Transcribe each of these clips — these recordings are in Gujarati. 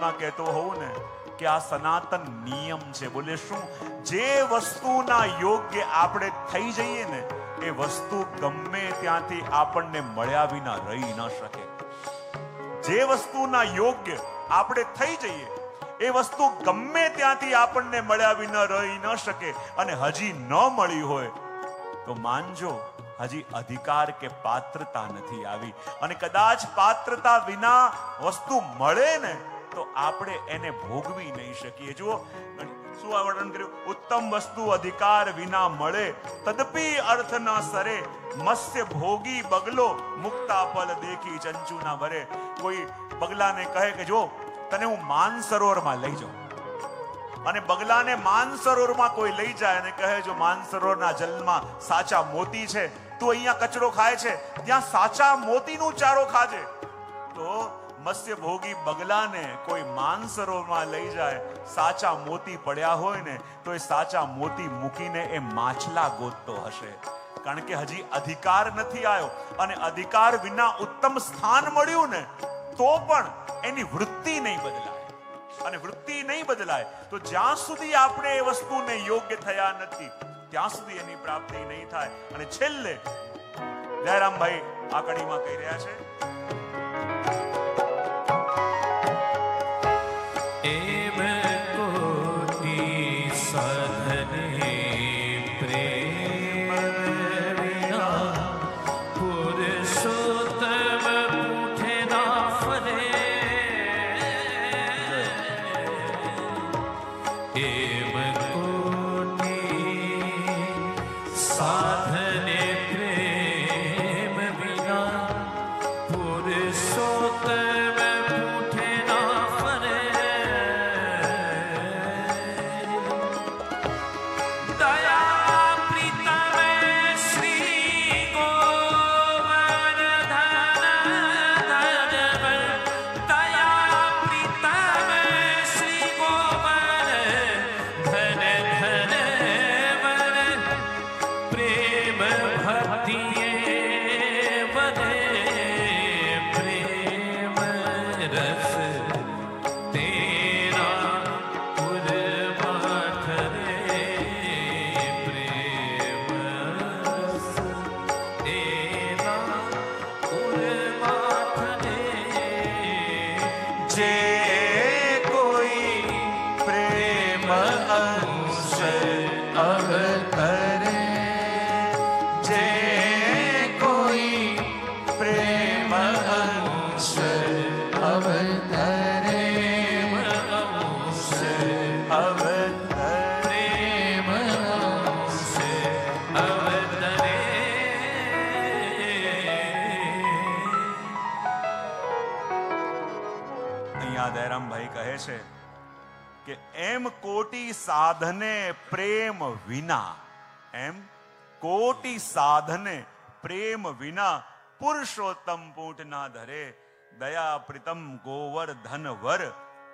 મોબાઈલમાં કહેતો હોઉં ને કે આ સનાતન નિયમ છે. બોલે શું? જે વસ્તુના યોગ્ય આપણે થઈ જઈએ ને એ વસ્તુ ગમે ત્યાંથી આપણને મળ્યા વિના રહી ન શકે. જે વસ્તુના યોગ્ય આપણે થઈ જઈએ એ વસ્તુ ગમે ત્યાંથી આપણને મળ્યા વિના રહી ન શકે. અને હજી ન મળી હોય તો માનજો હજી અધિકાર કે પાત્રતા નથી આવી. અને કદાચ પાત્રતા વિના વસ્તુ મળે ને તો આપણે એને ભોગવી નહીં શકીએ. જુઓ શું વર્ણન કર્યું? ઉત્તમ વસ્તુ અધિકાર વિના મળે તદપી અર્થ ન સરે. મત્સ્ય ભોગી બગલો મુક્તા ફલ દેખી ચંચુ ના ભરે. કોઈ બગલાને કહે કે જો તને હું માનસરોવરમાં લઈ જાઉં, અને બગલાને માનસરોવરમાં કોઈ લઈ જાય અને કહે જો માનસરોવરના જલમાં સાચા મોતી છે, તું અહીંયા કચરો ખાય છે, ત્યાં સાચા મોતીનું ચારો ખાજે. તો મત્સ્ય ભોગી બગલાને કોઈ માનસરોવરમાં લઈ જાય, સાચા મોતી પડ્યા હોય ને તો એ સાચા મોતી મૂકીને એ માછલા ગોતતો હશે. કારણ કે હજી અધિકાર નથી આવ્યો. અને અધિકાર વિના ઉત્તમ સ્થાન મળ્યું ને તો પણ એની વૃત્તિ નહીં બદલાય. અને વૃત્તિ નહીં બદલાય તો જ્યાં સુધી આપણે એ વસ્તુને યોગ્ય થયા નથી ત્યાં સુધી એની પ્રાપ્તિ નહીં થાય. અને છેલ્લે દયારામભાઈ આ કડીમાં કહી રહ્યા છે, દયારામભાઈ કહે છે કે એમ કોટી સાધને પ્રેમ વિના, એમ કોટી સાધને પ્રેમ વિના પુરુષોત્તમ પૂંઠ ના ધરે. દયા પ્રીતમ ગોવર્ધન વર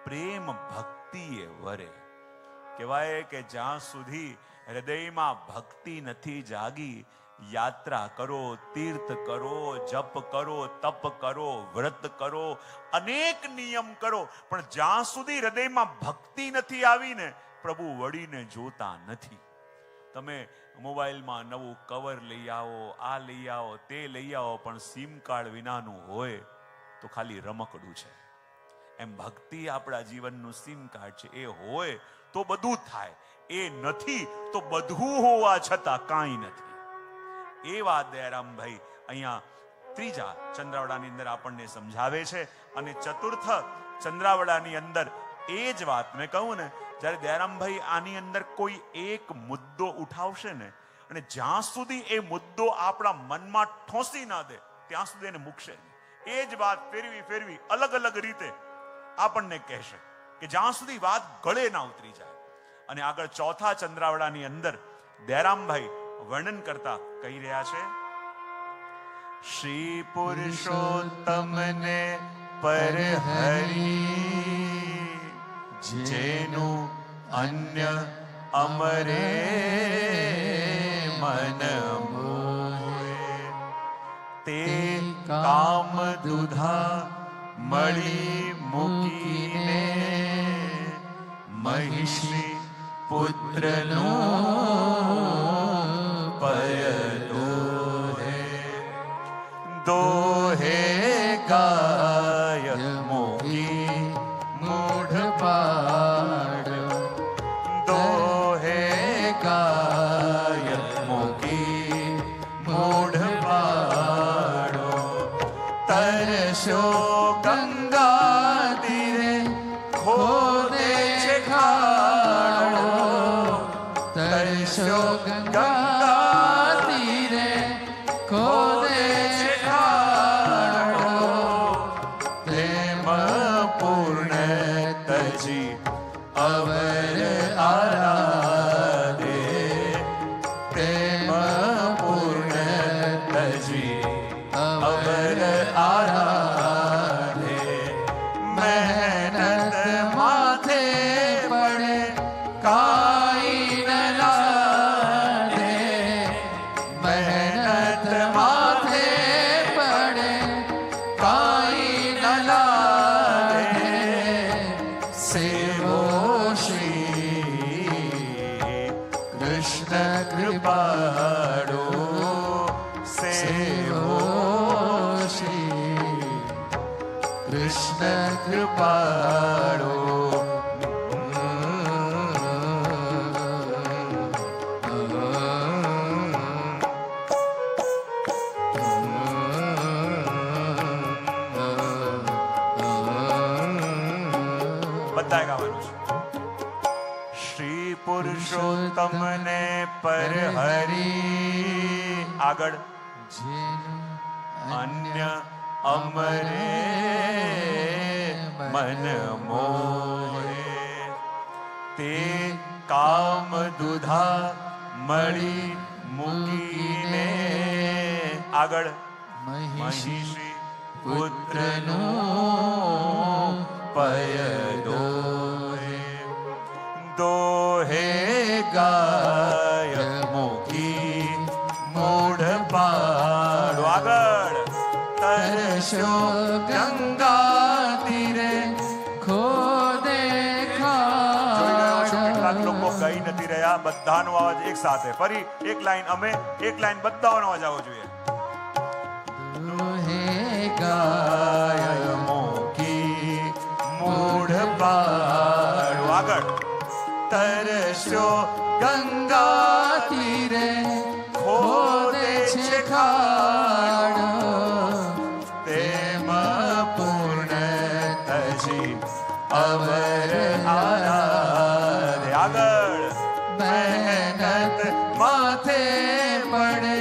પ્રેમ ભક્તિએ વરે. કહેવાય કે જ્યાં સુધી હૃદયમાં ભક્તિ નથી જાગી, યાત્રા કરો, તીર્થ કરો, જપ કરો, તપ કરો, વ્રત કરો, અનેક નિયમ કરો, પણ જ્યાં સુધી હૃદયમાં ભક્તિ નથી આવીને પ્રભુ વળીને જોતા નથી. તમે મોબાઈલમાં નવું કવર લઈ આવો, આ લઈ આવો, તે લઈ આવો, પણ સિમ કાર્ડ વિનાનું હોય તો ખાલી રમકડું છે. એમ ભક્તિ આપણા જીવનનું સિમ કાર્ડ છે. એ હોય તો બધું થાય, એ નથી તો બધું હોવા છતાં કાંઈ નથી. એ વાત દયારામભાઈ અહીંયા ત્રીજા ચંદ્રાવડાની અંદર આપણને સમજાવે છે. અને ચતુર્થ ચંદ્રાવડાની અંદર એ જ વાત મેં કહું ને, જ્યારે દયારામભાઈ આની અંદર કોઈ એક મુદ્દો ઉઠાવશે ને, અને જ્યાં સુધી એ મુદ્દો આપણા મનમાં ઠોસી ના દે ત્યાં સુધી એને મૂકશે નહીં. એ જ વાત ફેરવી ફેરવી અલગ અલગ રીતે આપણને કહેશે કે જ્યાં સુધી વાત ગળે ના ઉતરી જાય. અને આગળ ચોથા ચંદ્રાવડાની અંદર દયારામભાઈ વર્ણન કરતા કહી રહ્યા છે, શ્રી પુરુષોત્તમને પરહરી જેનું અન્ય અમરે મન મોહે, તે કામ દુધા મળી મૂકીને મહિષી પુત્રનો પય દોહે, દોહે ગાય મોગી મૂઢ પાડ, દોહે ગાય મોગી મૂઢ પાડો, તરસ્યો ગંગા તીરે ખોદે છે ખાડો, તરસ્યો ગંગા તીરે ખોદે છે ખાડો, પ્રેમ પૂર્ણ તજી અવર આરાધે, પ્રેમ પૂર્ણ તજી અવર આરાધે, મહેનત માથે પડે કાઈ ન લાગે, મહેનત માથે પડે કાઈ ન લાગે, સેવો શ્રી કૃષ્ણ કૃપાળો, સેવો શ્રી કૃષ્ણ કૃપાળો. બધાએ ગાવાનું છે. શ્રી પુરુષોત્તમને પર હરી, આગળ અન્ય અમરે મન મોહે, તે કામ દુધા મળી મૂકીને, આગળ મહિષી પુત્રનો પય દોહે, દોહે ગાય મોગી મૂઢ પાડો, આગળ તરસ્યો ગંગા તીરે ખોદે ખાડ. કેટલાક લોકો ગઈ નથી રહ્યા, બધાનો અવાજ એક સાથે, ફરી એક લાઈન અમે, એક લાઈન બધાનો અવાજ આવવો જોઈએ. દોહે ગાય મોગી મૂઢ પાડો, આગળ તરસ્યો ગંગા તીરે ખોદે છે ખાડ, તેમ પૂર્ણ તજી અવર આરાધે, આગળ મહેનત માથે પડે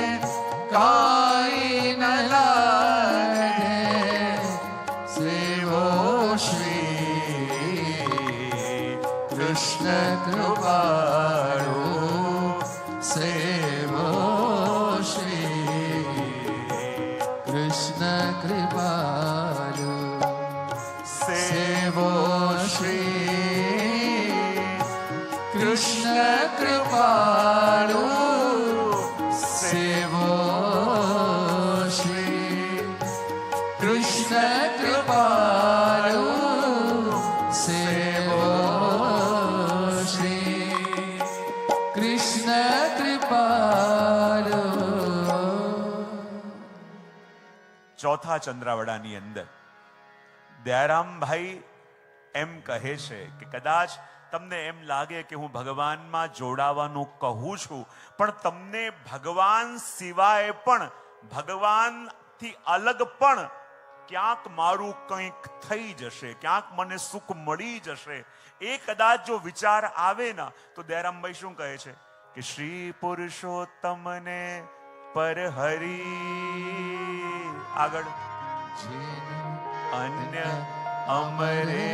કાઈ ન લાગે, સેવો શ્રી કૃષ્ણ કૃપાળો, સેવો શ્રી કૃષ્ણ કૃપાળો, સેવો શ્રી કૃષ્ણ કૃપાળો, સેવો શ્રી કૃષ્ણ કૃપાળો, સેવો શ્રી કૃષ્ણ કૃપાળો. ચોથા ચંદ્રાવડાની અંદર દયારામભાઈ એમ કહે છે કે કદાચ તમને એમ લાગે કે હું ભગવાનમાં જોડાવાનું કહું છું, પણ તમને ભગવાન સિવાય પણ, ભગવાનથી અલગ પણ ક્યાંક મારું કંઈક થઈ જશે, ક્યાંક મને સુખ મળી જશે, એ કદાચ જો વિચાર આવે ના, તો દયારામભાઈ શું કહે છે કે શ્રી પુરુષોત્તમને પર હરી, આગળ અન્ય અમરે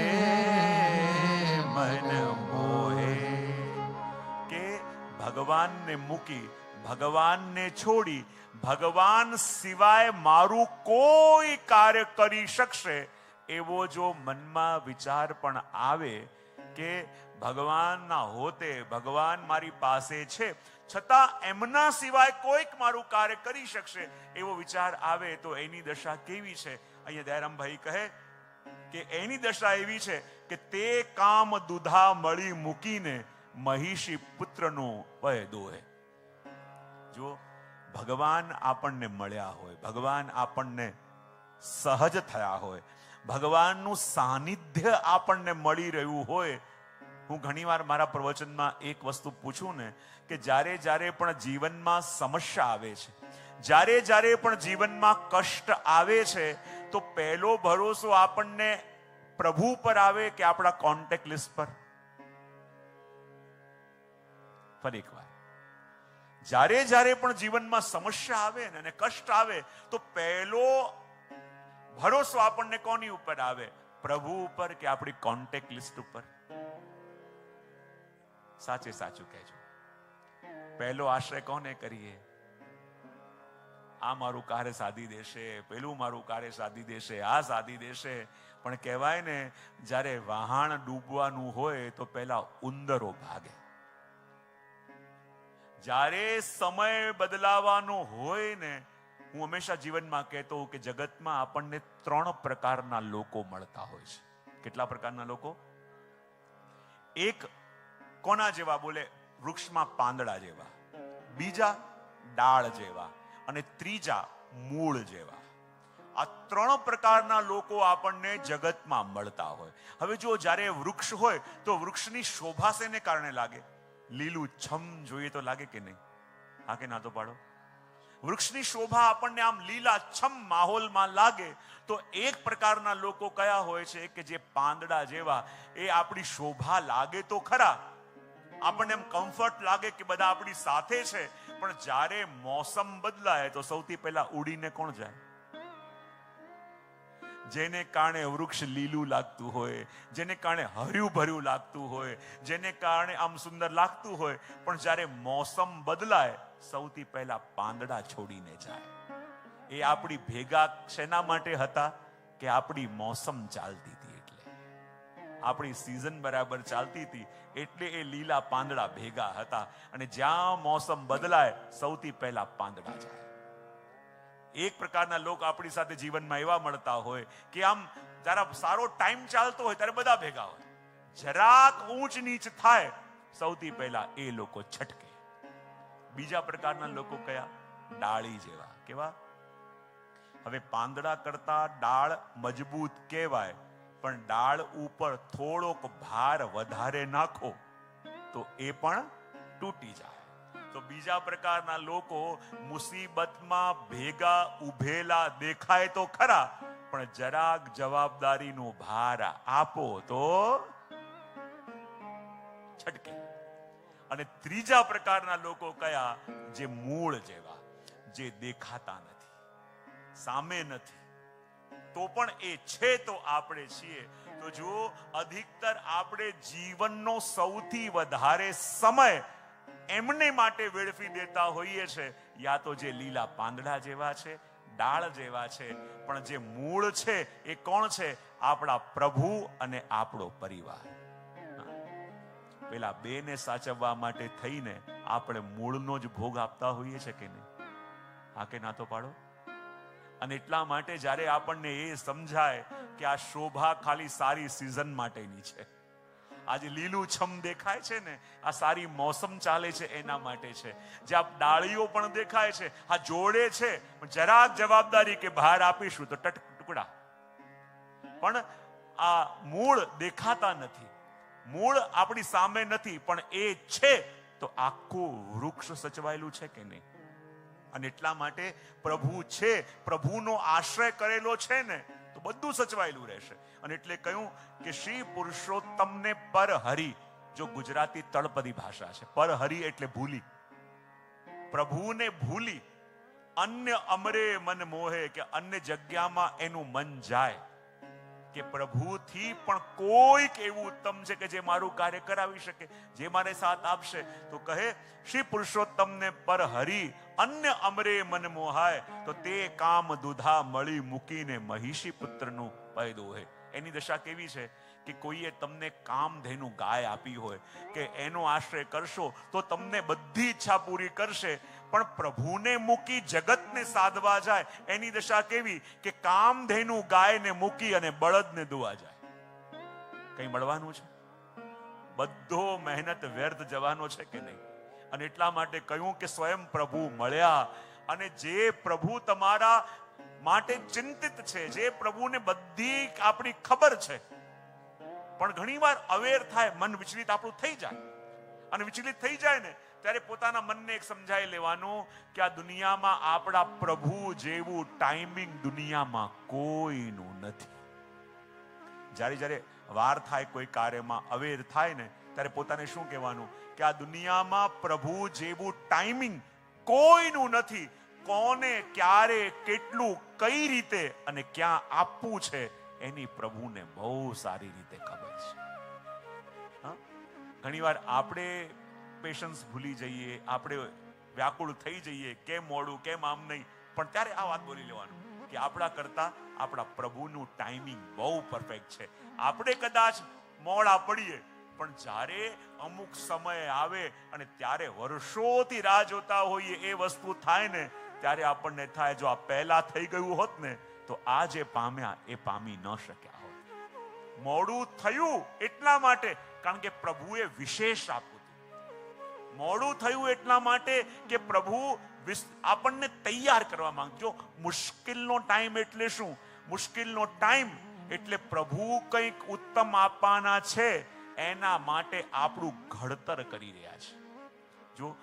મન મોહે, કે ભગવાનને મૂકી, ભગવાનને છોડી, ભગવાન સિવાય મારું કોઈ કાર્ય કરી શકશે એવો જો મનમાં વિચાર પણ આવે કે ભગવાનના હોતે, ભગવાન મારી પાસે છે છતાં એમના સિવાય કોઈક મારું કાર્ય કરી શકશે એવો વિચાર આવે તો એની દશા કેવી છે? અહીંયા દયારામભાઈ કહે કે એની દશા એવી છે કે તે કામ દુધા મળી મૂકીને મહિષી પુત્રનું વય દોહે. જો ભગવાન આપણને મળ્યા હોય, ભગવાન આપણને સહજ થયા હોય, ભગવાનનું સાનિધ્ય આપણને મળી રહ્યું હોય. હું ઘણીવાર મારા પ્રવચનમાં એક વસ્તુ પૂછું ને કે જ્યારે જ્યારે પણ જીવનમાં સમસ્યા આવે છે, જ્યારે જ્યારે પણ જીવનમાં કષ્ટ આવે છે, તો પહેલો ભરોસો આપણને પ્રભુ પર આવે કે આપણા કોન્ટેક્ટ લિસ્ટ પર? ફરી એક વાર, જ્યારે જ્યારે પણ જીવનમાં સમસ્યા આવે ને અને કષ્ટ આવે, તો પહેલો ભરોસો આપણને કોની ઉપર આવે? પ્રભુ ઉપર કે આપણી કોન્ટેક્ટ લિસ્ટ ઉપર? સાચે સાચું કહેજો. પહેલો આશ્રય કોને કરીએ? આ મારું કાર્ય સાધી દેશે, પેલું મારું કાર્ય સાધી દેશે, આ સાધી દેશે. પણ કહેવાય ને, જ્યારે વહાણ ડૂબવાનું હોય તો પહેલા ઉંદરો ભાગે. જ્યારે સમય બદલાવાનો હોય ને, હું હંમેશા જીવનમાં કહેતો હોઉં કે જગતમાં આપણને 3 પ્રકારના લોકો મળતા હોય છે. કેટલા પ્રકારના લોકો? એક કોના જેવા? બોલે, વૃક્ષમાં પાંદડા જેવા. બીજા ડાળ જેવા. અને ત્રીજા મૂળ જેવા. આ 3 પ્રકારના લોકો આપણને જગતમાં મળતા હોય. હવે જો જ્યારે વૃક્ષ હોય તો વૃક્ષની શોભા શેને કારણે લાગે? લીલું છમ જોઈએ તો લાગે કે નહીં? હા કે ના તો પાડો? વૃક્ષની શોભા આપણને આમ લીલા છમ માહોલમાં લાગે. તો એક પ્રકારના લોકો કયા હોય છે કે જે પાંદડા જેવા, એ આપણી શોભા લાગે તો ખરા, આપણને એમ કમ્ફર્ટ લાગે કે બધા આપણી સાથે છે, પણ જ્યારે મોસમ બદલાય તો સૌથી પહેલા ઉડીને કોણ જાય? જેને કારણે વૃક્ષ લીલું લાગતું હોય, જેને કારણે હર્યું ભર્યું લાગતું હોય, જેને કારણે આમ સુંદર લાગતું હોય, પણ જ્યારે મોસમ બદલાય સૌથી પહેલા પાંદડા છોડીને જાય. એ આપણી ભેગા શેના માટે હતા? કે આપણી મોસમ ચાલતી હતી, એટલે આપણી સીઝન બરાબર ચાલતી હતી, એટલે એ લીલા પાંદડા ભેગા હતા. અને જ્યાં મોસમ બદલાય સૌથી પહેલા પાંદડા જાય. એક પ્રકારના લોકો આપણી સાથે જીવનમાં એવા મળતા હોય કે આમ જરા સારો ટાઈમ ચાલતો હોય ત્યારે બધા ભેગા હોય, જરાક ઊંચ નીચ થાય સૌથી પહેલા એ લોકો છટકે. બીજા પ્રકારના લોકો કયા? ડાળી જેવા. કેવા? હવે પાંદડા કરતા ડાળ મજબૂત કહેવાય, પણ ડાળ ઉપર થોડોક ભાર વધારે નાખો તો એ પણ તૂટી જાય. તો બીજા પ્રકારના લોકો મુસીબતમાં ભેગા ઉભેલા દેખાય તો ખરા, પણ જરાક જવાબદારીનો ભાર આપો તો છટકે. અને ત્રીજા પ્રકારના લોકો કયા? જે મૂળ જેવા, જે દેખાતા નથી, સામે નથી, તો પણ એ છે તો આપણે છીએ. તો જો અધિકતર આપણે જીવનનો સૌથી વધારે સમય એમને માટે વેડફી દેતા હોઈએ છે, યા તો જે લીલા પાંદડા જેવા છે, ડાળ જેવા છે, પણ જે મૂળ છે એ કોણ છે? આપણા પ્રભુ અને આપણો પરિવાર. પેલા બેને સાચવવા માટે થઈને આપણે મૂળનો જ ભોગ આપતા હોઈએ છે કે નહીં? હા કે ના તો પાડો? અને એટલા માટે જ્યારે આપણને એ સમજાય કે આ શોભા ખાલી સારી સિઝન માટેની છે, આજે લીલું છમ દેખાય છે ને, આ સારી મોસમ ચાલે છે એના માટે છે. જે આ ડાળીઓ પણ દેખાય છે, આ જોડે છે, જરાક જવાબદારી કે બહાર આપીશું તો ટુકડા. પણ આ મૂળ દેખાતા નથી, મૂળ આપણી સામે નથી, પણ એ છે તો આખું વૃક્ષ સચવાયેલું છે કે નહીં? અને એટલા માટે પ્રભુ છે, પ્રભુનો આશ્રય કરેલો છે ને, તો બધું સચવાયેલું રહેશે. અને એટલે કહ્યું કે શ્રી પુરુષોત્તમને પરહરી. જો ગુજરાતી તળપદી ભાષા છે, પરહરી એટલે ભૂલી, પ્રભુને ભૂલી અન્ય અમરે મન મોહે, કે અન્ય જગ્યામાં એનું મન જાય, કે પ્રભુથી પણ કોઈક એવું ઉત્તમ છે કે જે મારું કાર્ય કરાવી શકે, જે મારે સાથ આપશે. તો કહે શ્રી પુરુષોત્તમને પરહરી અન્ય અમરે મન મોહાય, તો તે કામ દુધા મળી મૂકીને મહિષી પુત્રનું પય દોહે. એની દશા કેવી છે કે કોઈએ તમને કામધેનુ ગાય આપી હોય કે એનો આશ્રય કરશો તો તમને બધી ઈચ્છા પૂરી કરશે, પણ પ્રભુને મૂકી જગતને સાધવા જાય એની દશા કેવી કે કામધેનુ ગાયને મૂકી અને બળદને દોવા જાય. કંઈ મળવાનું છે? બધો મહેનત વ્યર્થ જવાનો છે કે નહીં? અને એટલા માટે કહ્યું કે સ્વયં પ્રભુ મળ્યા. અને જે પ્રભુ તમારા માટે ચિંતિત છે, જે પ્રભુને બધી આપણી ખબર છે, પણ ઘણીવાર અવેર થાય, મન વિચલિત આપણું થઈ જાય. અને વિચલિત થઈ જાય ને ત્યારે પોતાના મનને એક સમજાઈ લેવાનું કે આ દુનિયામાં આપણા પ્રભુ જેવું ટાઈમિંગ દુનિયામાં કોઈનું નથી. જ્યારે જ્યારે વાર થાય કોઈ કાર્યમાં, અવેર થાય ને ત્યારે પોતાને શું કહેવાનું કે આ દુનિયામાં પ્રભુ જેવું ટાઈમિંગ કોઈનું નથી. કોને ક્યારે કેટલું કઈ રીતે અને ક્યાં આપવું છે એની પ્રભુને બહુ સારી રીતે ખબર છે. ઘણીવાર આપણે પેશન્સ ભૂલી જઈએ, આપણે વ્યાકુળ થઈ જઈએ, કેમ મોડું, કેમ આમ નહીં, પણ ત્યારે આ વાત બોલી લેવાનું કે આપણા કરતા આપણા પ્રભુનું ટાઈમિંગ બહુ પરફેક્ટ છે. આપણે કદાચ મોડા પડીએ, પણ જ્યારે અમુક સમય આવે અને ત્યારે વર્ષોથી રાહ જોતા હોઈએ એ વસ્તુ થાય ને ત્યારે આપણને થાય જો આ પહેલા થઈ ગયું હોત ને તો આ જે પામ્યા એ પામી ન શક્યા હોત. મોડું થયું એટલા માટે કારણ કે પ્રભુએ વિશેષ આપ્યું હતું. મોડું થયું એટલા માટે કે પ્રભુ આપણને તૈયાર કરવા માંગજો. મુશ્કેલનો ટાઈમ એટલે શું? મુશ્કેલનો ટાઈમ એટલે પ્રભુ કંઈક ઉત્તમ આપવાના છે, એના માટે આપણું ઘડતર કરી રહ્યા છે. જો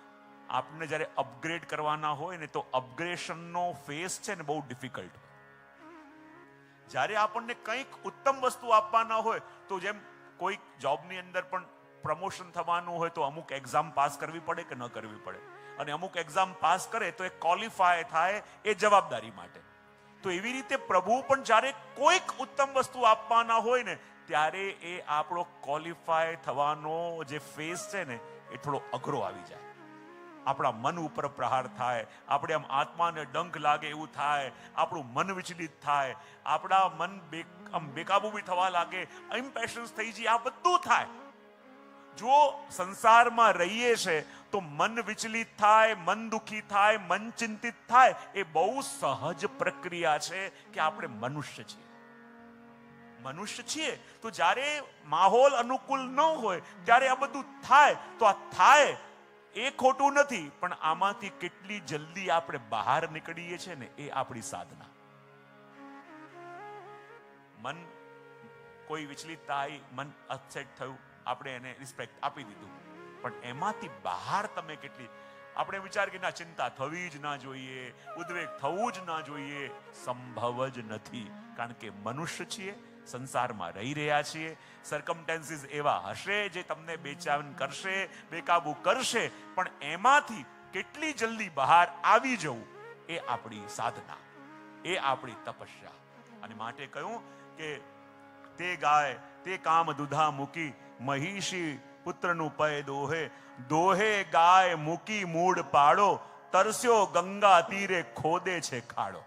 આપણે જ્યારે અપગ્રેડ કરવાના હોય ને તો અપગ્રેડનો ફેસ છે ને બહુ ડિફિકલ્ટ હોય. જ્યારે આપણને કંઈક ઉત્તમ વસ્તુ આપવાના હોય તો જેમ કોઈ જોબની અંદર પણ પ્રમોશન થવાનું હોય તો અમુક એક્ઝામ પાસ કરવી પડે કે ન કરવી પડે, અને અમુક એક્ઝામ પાસ કરે તો એ ક્વોલિફાય થાય એ જવાબદારી માટે. તો એવી રીતે પ્રભુ પણ જ્યારે કોઈક ઉત્તમ વસ્તુ આપવાના હોય ને ત્યારે એ આપણો ક્વોલિફાય થવાનો જે ફેસ છે ને એ થોડો અઘરો આવી જાય. આપણા મન ઉપર પ્રહાર થાય, આપણે આમ આત્માને ડંખ લાગે એવું થાય, આપણું મન વિચલિત થાય, આપણા મન બેકાબુ બી થવા લાગે, ઇમ્પેશન્સ થઈ જાય, આ બધું થાય. જો સંસારમાં રહીએ છે તો મન વિચલિત થાય, મન દુખી થાય, મન ચિંતિત થાય, એ બહુ સહજ પ્રક્રિયા છે કે આપણે મનુષ્ય છીએ. મનુષ્ય છીએ તો જ્યારે માહોલ અનુકૂળ ન હોય ત્યારે આ બધું થાય. તો આ થાય એ ખોટું નથી, પણ આમાંથી કેટલી જલ્દી આપણે બહાર નીકળીએ છીએ ને એ આપણી સાધના. મન કોઈ વિચલિત થાય, મન અપસેટ થયું, આપણે એને રિસ્પેક્ટ આપી દીધું, પણ એમાંથી બહાર તમે કેટલી આપણે વિચાર કે ના ચિંતા થવી જ ના જોઈએ, ઉદ્વેગ થવું જ ના જોઈએ, સંભવ જ નથી. કારણ કે મનુષ્ય છીએ, સંસારમાં રહી રહ્યા છીએ, સર્કમસ્ટેન્સીસ એવા હશે જે તમને બેચેન કરશે, બેકાબુ કરશે, પણ એમાંથી કેટલી જલ્દી બહાર આવી જવું એ આપણી સાધના, એ આપણી તપસ્યા. અને માટે કહ્યું કે તે ગાય તે કામ દુધા મૂકી, મહિષી પુત્રનું પય દોહે, દોહે ગાય મૂકી મૂળ પાડો, તરસ્યો ગંગા તીરે ખોદે છે ખાડો.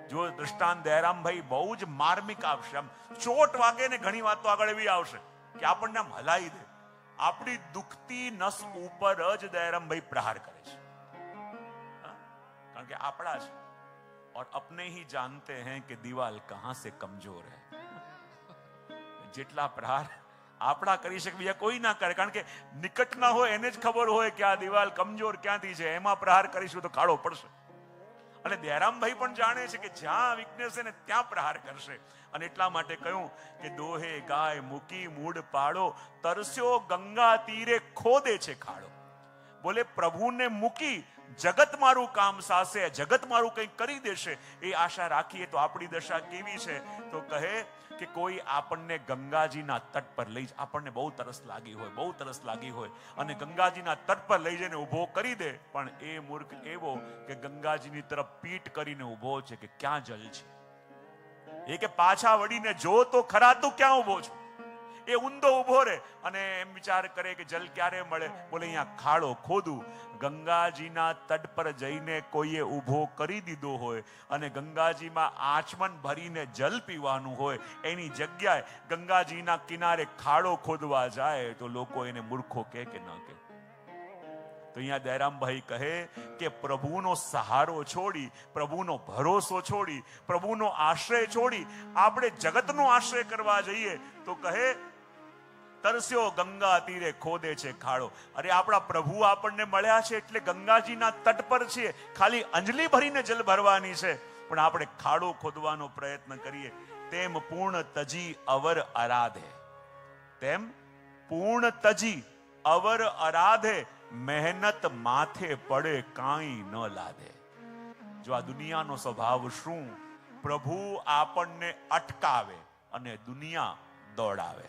જો દૃષ્ટાંત દયારામભાઈ બહુ જ માર્મિક આપશે, આમ ચોટ વાગે ને ઘણી વાત તો આગળ એવી આવશે કે આપણને આમ હલાવી દે. આપણી દુખતી નસ ઉપર જ દયારામભાઈ પ્રહાર કરે છે, કારણ કે આપણા છે. और अपने ही जानते हैं कि दीवाल कहां से कमजोर है. જેટલા પ્રહાર આપણા કરી શકે બીજા કોઈ ના કરે, કારણ કે નિકટ ના હોય એને જ ખબર હોય કે આ દિવાલ કમજોર ક્યાંથી છે, એમાં પ્રહાર કરીશું તો ખાડો પડશે. અને દયારામભાઈ પણ જાણે છે કે જ્યાં વીકનેસ છે ને ત્યાં પ્રહાર કરશે. અને એટલા માટે કહ્યું કે દોહે ગાય મૂકી મૂડ પાડો, તરસ્યો ગંગા તીરે ખોદે છે ખાડો. બોલે પ્રભુને મૂકી જગત મારું કામ સાસે, જગત મારું કંઈક કરી દેશે એ આશા રાખીએ તો આપણી દશા કેવી છે? તો કહે કે કોઈ આપણને ગંગાજીના તટ પર લઈ, આપણને બહુ તરસ લાગી હોય, બહુ તરસ લાગી હોય, અને ગંગાજીના તટ પર લઈ જઈને ઊભો કરી દે, પણ એ મૂર્ખ એવો કે ગંગાજીની તરફ પીઠ કરીને ઊભો છે કે ક્યાં જલ છે. એ કે પાછા વળીને જો તો ખરા તું ક્યાં ઊભો છો. એ ઊંધો ઊભો રહે અને એમ વિચાર કરે કે જલ ક્યારે મળે. બોલે અહીંયા ખાડો ખોદું. ગંગાજીના તટ પર જઈને કોઈએ ઊભો કરી દીધો હોય અને ગંગાજીમાં આચમન ભરીને જલ પીવાનું હોય, એની જગ્યાએ ગંગાજીના કિનારે ખાડો ખોદવા જાય તો લોકો એને મૂર્ખો કહે કે ન કહે? તો અહીંયા દયારામભાઈ કહે કે પ્રભુનો સહારો છોડી, પ્રભુનો ભરોસો છોડી, પ્રભુનો આશ્રય છોડી આપણે જગતનો આશ્રય કરવા જઈએ તો કહે તરસ્યો ગંગા તીરે ખોદે છે ખાડો. અરે આપણા પ્રભુ આપણને મળ્યા છે એટલે ગંગાજીના તટ પર છીએ, ખાલી અંજલિ ભરીને જલ ભરવાની છે, પણ આપણે ખાડો ખોદવાનો પ્રયત્ન કરીએ. તેમ પૂર્ણ તજી અવર આરાધે, તેમ પૂર્ણ તજી અવર આરાધે, મહેનત માથે પડે કાંઈ ન લાદે. જો આ દુનિયાનો સ્વભાવ શું? પ્રભુ આપણને અટકાવે અને દુનિયા દોડાવે.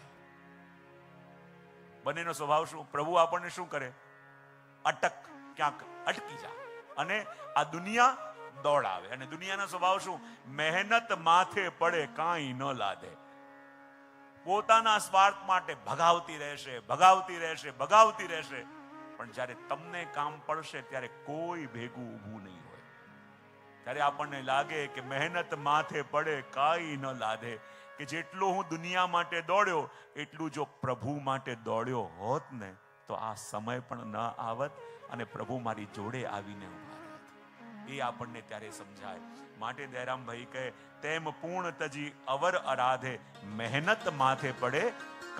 બંનેનો સ્વભાવ શું? પ્રભુ આપણને શું કરે? અટક, ક્યાંક અટકી જા, અને આ દુનિયા દોડાવે. અને દુનિયાનો સ્વભાવ શું? મહેનત માથે પડે કાંઈ ન લાદે. પોતાના સ્વાર્થ માટે ભગાવતી રહેશે, ભગાવતી રહેશે, ભગાવતી રહેશે, પણ જ્યારે તમને કામ પડશે ત્યારે કોઈ ભેગું ઊભું નહીં હોય. ત્યારે આપણને લાગે કે મહેનત માથે પડે કાંઈ ન લાદે, કે જેટલો હું દુનિયા માટે દોડ્યો એટલું જો પ્રભુ માટે દોડ્યો હોત ને તો આ સમય પણ ન આવત અને પ્રભુ મારી જોડે આવીને ઉભા રહેત. એ આપણને ત્યારે સમજાય. માટે દયારામભાઈ કહે તેમ પૂર્ણ તજી અવર આરાધે, મહેનત માથે પડે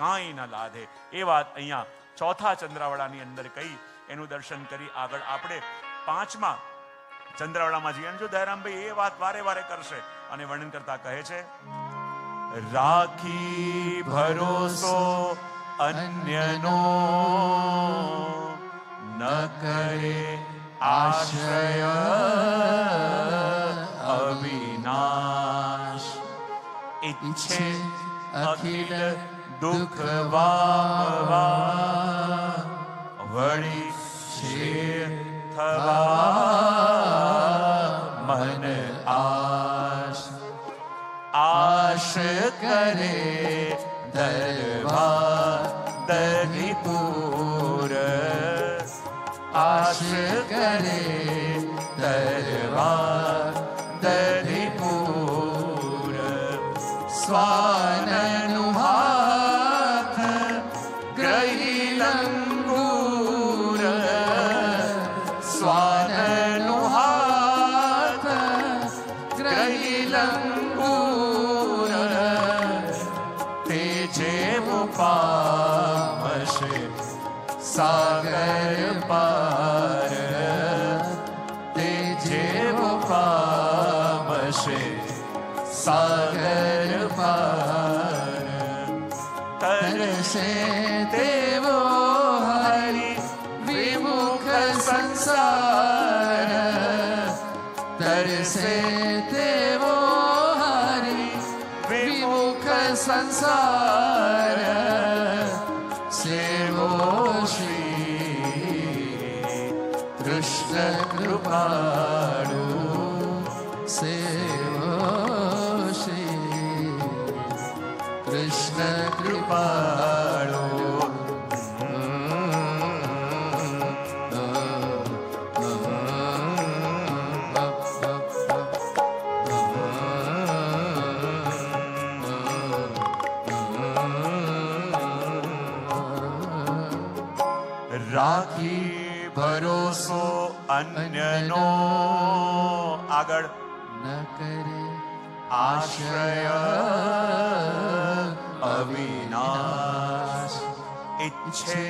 કાંઈ ન લાદે. એ વાત અહીંયા ચોથા ચંદ્રાવળાની અંદર કહી એનું દર્શન કરી આગળ આપણે પાંચમા ચંદ્રાવળામાં જઈએ. જો દયારામભાઈ એ વાત વારે વારે કરશે અને વર્ણન કરતા કહે છે રાખી ભરોસો અન્યનો, ન કરે આશ્રય અવિનાશ, ઈચ્છે અખિલ દુઃખ વામવા, વળી શેર થવા મન આશ, આશ કરે દરબાર દરિપુર, આશ કરે દરબાર દરિપુર, સ્વાનનું હાથ ગ્રહી લંગૂર, સ્વાનનું હાથ ગ્રહી લંગૂર, તે જેવું પામશે સાગર પાર, તે જેવું પામશે સાગર પાર, તરસે તેવો હરિ વિમુખ સંસાર, તરસે તેવો હરિ વિમુખ સંસાર, સેવો શ્રી કૃષ્ણ કૃપાળુ, સેવો શ્રી કૃષ્ણ કૃપાળુ. રાખી ભરોસો અન્યનો, આગળ ન કરે આશ્રય અવિનાશ, ઈચ્છે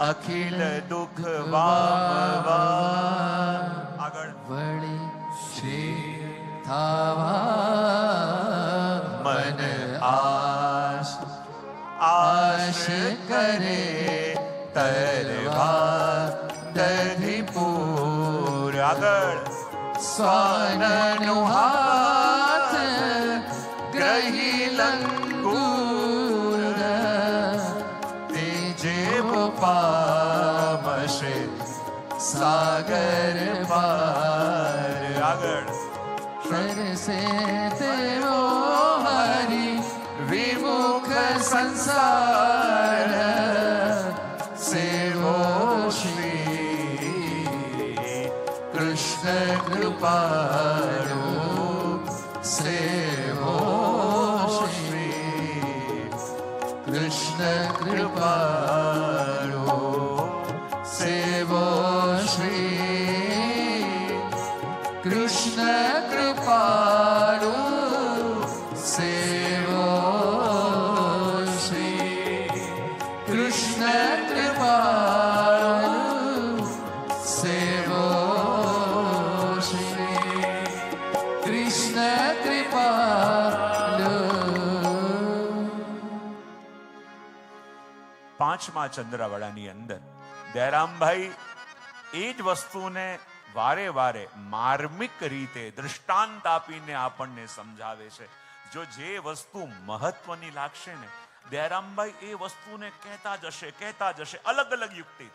અખિલ દુઃખ વામવા, આગળ વળી શ્રી થવા મન આશ, આશ કરે તરવા દધિપુર, આગળ સ્વાનનું હાથ ગ્રહી લંગૂર, તે જેવો પામશે સાગર પાર, આગળ તરસે તેવો હરિ વિમુખ સંસાર, સેવો શ્રી કૃષ્ણ કૃપાળુ, સેવો શ્રી કૃષ્ણ કૃપાળુ, સેવો કૃષ્ણ કૃપાળુ સેવો શ્રી કૃષ્ણ કૃપાળુ. પાંચમા ચંદ્રવાડાની અંદર દયારામભાઈ એ જ વસ્તુને વારે વારે માર્મિક રીતે દૃષ્ટાંત આપીને આપણને સમજાવે છે. જો જે વસ્તુ મહત્વની લાગશે ને, દયારામભાઈ એ વસ્તુને કહેતા જશે અલગ અલગ યુક્તિ,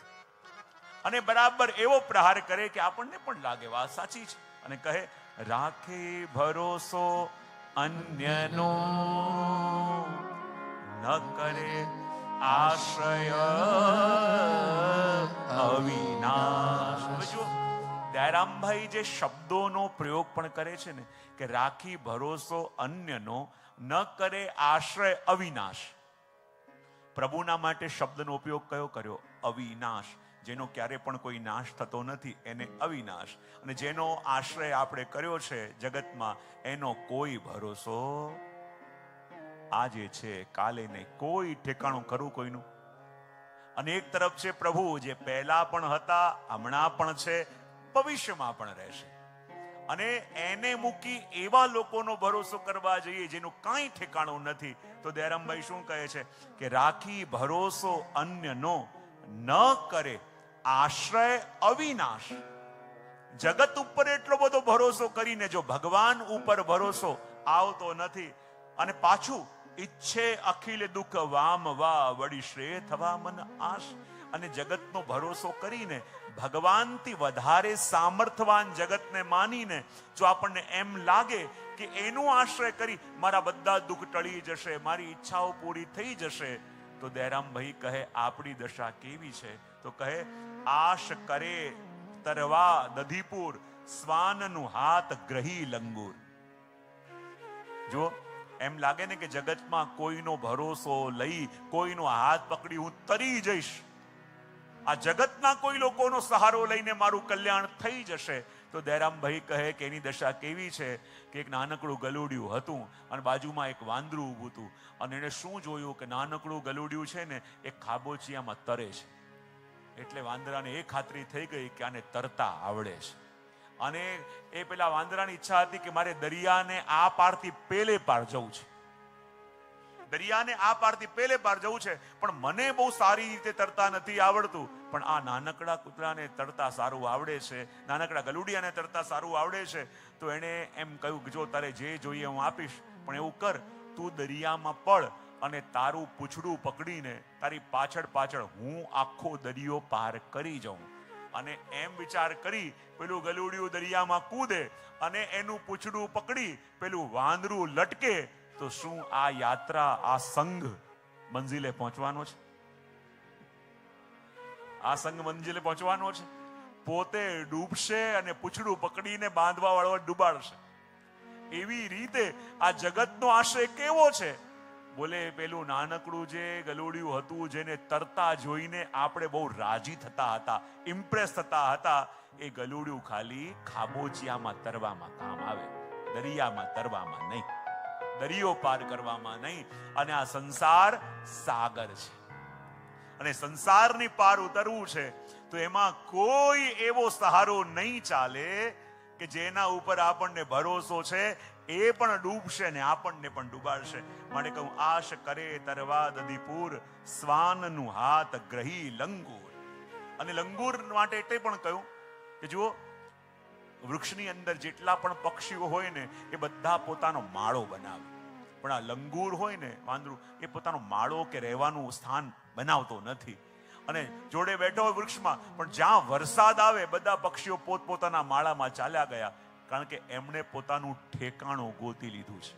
અને બરાબર એવો પ્રહાર કરે કે આપણને પણ લાગે વાત સાચી છે, અને કહે રાખે ભરોસો અન્યનો, ન કરે આશ્રય અવિનાશ. જો દયારામભાઈ જે શબ્દોનો પ્રયોગ પણ કરે છે ને, કે રાખી ભરોસો અન્યનો, ન કરે આશ્રય અવિનાશ. પ્રભુના માટે શબ્દનો ઉપયોગ કયો કર્યો? અવિનાશ. જેનો ક્યારે પણ કોઈ નાશ થતો નથી એને અવિનાશ. અને જેનો આશ્રય આપણે કર્યો છે જગતમાં, એનો કોઈ ભરોસો આજે છે કાલે નહીં, કોઈ ઠેકાણું ખરું કોઈનું? અને એક તરફ છે પ્રભુ, જે પહેલા પણ હતા, હમણાં પણ છે, ભવિષ્યમાં પણ રહેશે. અને એને મૂકી એવા લોકોનો ભરોસો કરવા જઈએ જેનું કાંઈ ઠેકાણું નથી, તો દયારામભાઈ શું કહે છે કે રાખી ભરોસો અન્યનો, ન કરે આશ્રય અવિનાશ. જગત ઉપર એટલો બધો ભરોસો કરીને જો ભગવાન ઉપર ભરોસો આવતો નથી, અને પાછું ઈચ્છે અખિલ દુઃખ વામવા, વળી શ્રેય થવા મન આશ. અને જગતનો ભરોસો કરીને ભગવાનથી વધારે સામર્થવાન જગતને માનીને જો આપણને એમ લાગે કે એનું આશ્રય કરી મારા બધા દુઃખ ટળી જશે, મારી ઈચ્છાઓ પૂરી થઈ જશે, તો દયારામભાઈ કહે આપણી દશા કેવી છે? તો કહે આશ કરે તરવા દધીપુર, શ્વાનનું હાથ ગ્રહી લંગૂર. જો એમ લાગે ને કે જગતમાં કોઈનો ભરોસો લઈ, કોઈનો હાથ પકડી હું તરી જઈશ, આ જગતના કોઈ લોકોનો સહારો લઈને મારું કલ્યાણ થઈ જશે, તો દયારામભાઈ કહે કે એની દશા કેવી છે કે એક નાનકડું ગલુડિયું હતું અને બાજુમાં એક વાંદરું ઊભું હતું, અને એને શું જોયું કે નાનકડું ગલુડિયું છે ને એ ખાબોચિયામાં તરે છે. એટલે વાંદરાને એ ખાતરી થઈ ગઈ કે આને તરતા આવડે છે, અને એ પેલા વાંદરાની ઈચ્છા હતી કે મારે દરિયાને આ પારથી પેલે પાર જવું છે, દરિયાને આ પારથી પેલે પાર જવું છે, પણ મને બહુ સારી રીતે તરતા નથી આવડતું, પણ આ નાનકડા કૂતરાને તરતા સારું આવડે છે, નાનકડા ગલુડિયાને તરતા સારું આવડે છે. તો એને એમ કહ્યું કે જો તારે જે જોઈએ હું આપીશ, પણ એવું કર તું દરિયામાં પડ અને તારું પૂંછડું પકડીને તારી પાછળ પાછળ હું આખો દરિયો પાર કરી જાઉં. અને એમ વિચાર કરી પેલું ગલુડિયું દરિયામાં કૂદે અને એનું પૂંછડું પકડી પેલું વાંદરું લટકે, તો શું આ યાત્રા, આ સંઘ મંજિલે પહોંચવાનો છે? આ સંઘ મંજિલે પહોંચવાનો છે? પોતે ડૂબશે અને પૂંછડું પકડીને બાંધવા વાળો ડૂબાડશે. એવી રીતે આ જગતનો આશય કેવો છે? બોલે પેલું નાનકડું જે ગલુડિયું હતું, જેને તરતા જોઈને આપણે બહુ રાજી થતા હતા, ઇમ્પ્રેસ થતા હતા, એ ગલુડિયું ખાલી ખાબોચિયામાં તરવામાં કામ આવે, દરિયામાં તરવામાં નહીં, દરિયો પાર કરવામાં નહીં. અને આ સંસાર સાગર છે, અને સંસારની પાર ઉતરવું છે તો એમાં કોઈ એવો સહારો નહીં ચાલે કે જેના ઉપર આપણને ભરોસો છે, એ પણ ડૂબશે ને આપણને પણ ડૂબાડશે. માટે કહું આશ કરે તરવા દધીપુર, શ્વાનનું હાથ ગ્રહી લંગૂર. અને લંગૂર માટે એટલે પણ કહ્યું કે જુઓ, વૃક્ષની અંદર જેટલા પણ પક્ષીઓ હોય ને એ બધા પોતાનો માળો બનાવે, પણ આ લંગૂર હોય ને વાંદરું, એ પોતાનો માળો કે રહેવાનું સ્થાન બનાવતો નથી. અને જોડે બેઠો હોય વૃક્ષમાં, પણ જ્યાં વરસાદ આવે બધા પક્ષીઓ પોતપોતાના માળામાં ચાલ્યા ગયા, કારણ કે એમણે પોતાનું ઠેકાણું ગોતી લીધું છે.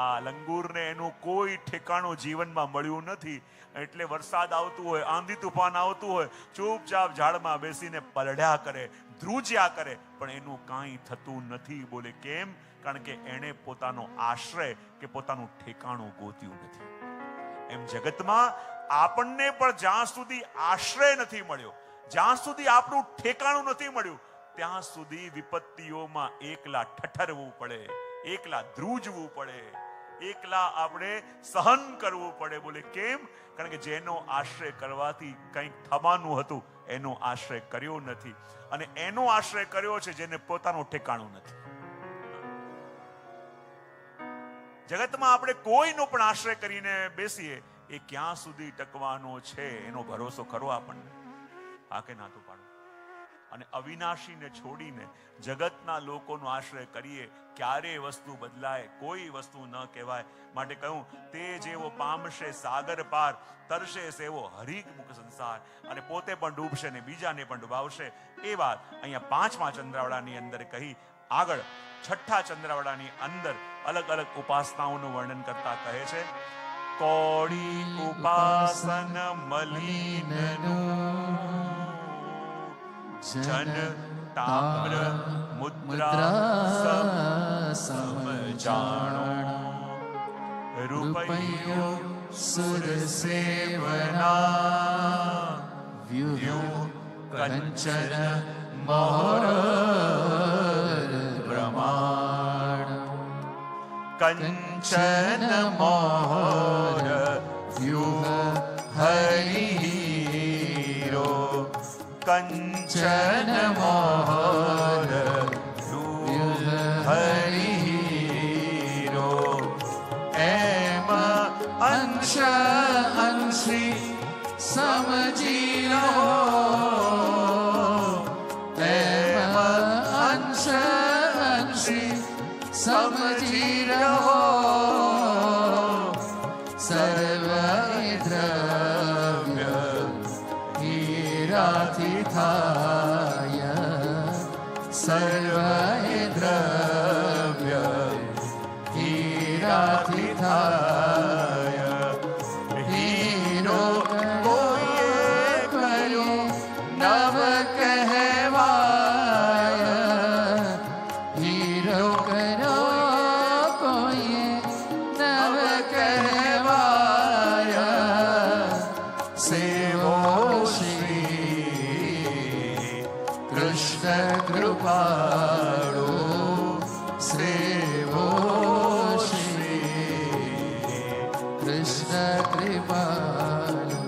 આ લંગૂરને એનું કોઈ ઠેકાણું જીવનમાં મળ્યું નથી, એટલે વરસાદ આવતું હોય, આંધી તુફાન આવતું હોય, ચૂપચાપ ઝાડમાં બેસીને પલળ્યા કરે, ધ્રુજ્યા કરે, પણ એનું કાંઈ થતું નથી. બોલે કેમ? કારણ કે એણે પોતાનો આશ્રય કે પોતાનું ઠેકાણું ગોત્યું નથી. એમ જગતમાં આપણને પણ જ્યાં સુધી આશ્રય નથી મળ્યો, જ્યાં સુધી આપણું ઠેકાણું નથી મળ્યું, ત્યાં સુધી વિપત્તિઓમાં એકલા ઠઠરવું પડે, એકલા ધ્રુજવું પડે, એકલા આપણે સહન કરવું પડે. બોલે કેમ? કારણ કે જેનો આશ્રય કરવાથી કંઈક થવાનું હતું એનો આશ્રય કર્યો નથી, અને એનો આશ્રય કર્યો છે જેને પોતાનું ઠેકાણું નથી. જગતમાં આપણે કોઈનો પણ આશ્રય કરીને બેસીએ, એ ક્યાં સુધી ટકવાનો છે એનો ભરોસો ખરો આપણને? હા કે ના તો પાડો. અને અવિનાશીને છોડીને જગતના લોકોનો આશ્રય કરીએ, ક્યારે વસ્તુ બદલાય? કોઈ વસ્તુ ન કહેવાય. માટે કહ્યું, તે જેવો પામશે સાગર પાર, તરશે સેવો હરિમુખ સંસાર. અને પોતે પણ ડૂબશે ને બીજાને પણ ડૂબાવશે. એ વાત અહીંયા 5મા ચંદ્રાવળાની અંદર કહી. આગળ 6ઠા ચંદ્રાવળાની અંદર અલગ અલગ ઉપાસનાઓનું વર્ણન કરતા કહે છે, કોડી ઉપાસન મલિનનું જન તામ્ર મુદ્રા સમજાણો, રૂપૈયો સુર સેવના વ્યૂહ કંચન મોહર પ્રમાણ. કંચન મોહર વ્યૂહ હરિહીરો, કંચન મોહર વ્યૂહ હરિહીરો. એમ અંશ અંશી સમજી રહો, એમ અંશ અંશી સમજી રહો. સર્વ દ્રવ્ય હીરાથી થાય, સર્વ દ્રવ્ય હીરાથી થાય. હીરો કોઈએ કર્યો નવ કહેવાય, હીરો કર્યો કોઈએ નવ કહેવાય. સેવો શ્રી કૃષ્ણ કૃપાળુ, સેવો શ્રી કૃષ્ણ કૃપાળુ.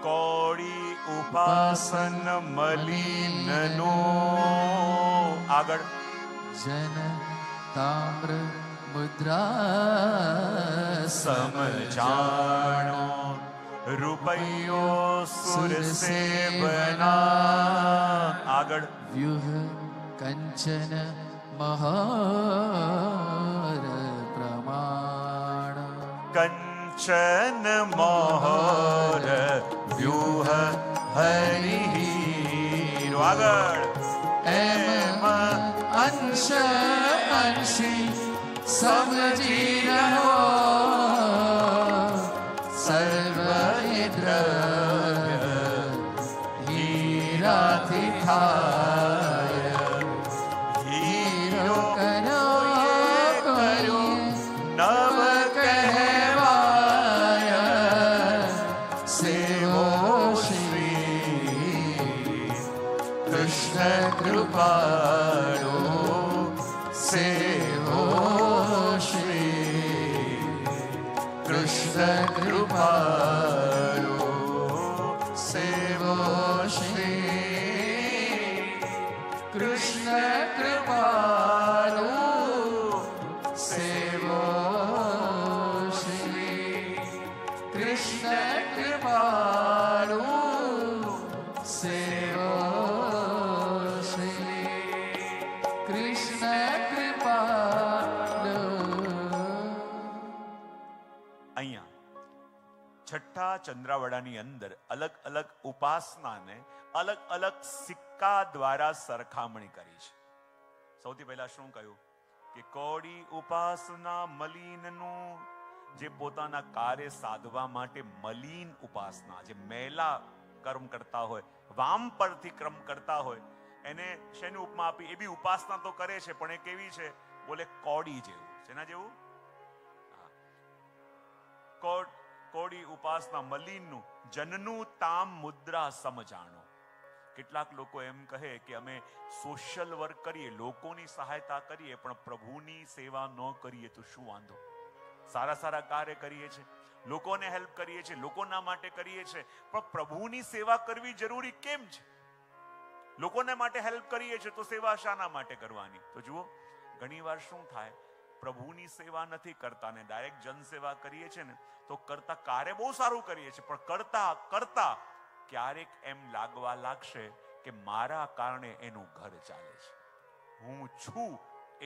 કોડી ઉપાસન મલિનનો. આગળ જન તામ્ર મુદ્રા સમજાણો, રૂપૈયો સુર સેવના. આગળ વ્યુહ કંચન મહાર પ્રમાણ. કંચન મોહર વ્યુહ હરિહીરો. આગળ એમ અંશ અંશી સમજી રહો, સર્વ દ્રવ્ય હીરાથી થાય. હીરો કરો નવ કહેવાય, સેવો શ્રી કૃષ્ણ કૃપાળુ, સેવો શ્રી કૃષ્ણ કૃપાળુ, સેવો શ્રી કૃષ્ણ કૃપાળુ, સેવો શ્રી કૃષ્ણ કૃપાળુ, સેવો શ્રી કૃષ્ણ કૃપાળુ. અહીંયા 6ઠા ચંદ્રાવળાની અંદર અલગ અલગ ઉપાસનાને અલગ અલગ સિક્કા દ્વારા સરખામણી કરી છે. સૌથી પહેલા શું કહ્યું કે કોડી ઉપાસના મલિનનું, જે પોતાના કાર્ય સાધવા માટે મલિન ઉપાસના, જે મેલા કર્મ કરતા હોય, વામ પરથી કર્મ કરતા હોય, એને શેની ઉપમા આપી? એ બી ઉપાસના તો કરે છે, પણ એ કેવી છે? બોલે કોડી જેવું. શેના જેવું? કોડી ઉપાસના મલિનનું જનનું તામ મુદ્રા સમજાણો. કેટલાક લોકો એમ કહે કે અમે સોશિયલ વર્ક કરીએ, લોકોની સહાયતા કરીએ, પણ પ્રભુની સેવા ન કરીએ તો શું વાંધો? સારા સારા કાર્ય કરીએ છીએ, લોકોને હેલ્પ કરીએ છીએ, લોકોના માટે કરીએ છીએ, પણ પ્રભુની સેવા કરવી જરૂરી કેમ છે? લોકોને માટે હેલ્પ કરીએ છીએ તો સેવા શાના માટે કરવાની? તો જુઓ, ઘણીવાર શું થાય, પ્રભુની સેવા નથી કરતા ને ડાયરેક્ટ જનસેવા કરીએ છીએ ને, તો કરતા કાર્ય બહુ સારું કરીએ છીએ, પણ કરતા કરતા ક્યારેક એમ લાગવા લાગશે કે મારા કારણે એનું ઘર ચાલે છે. હું છું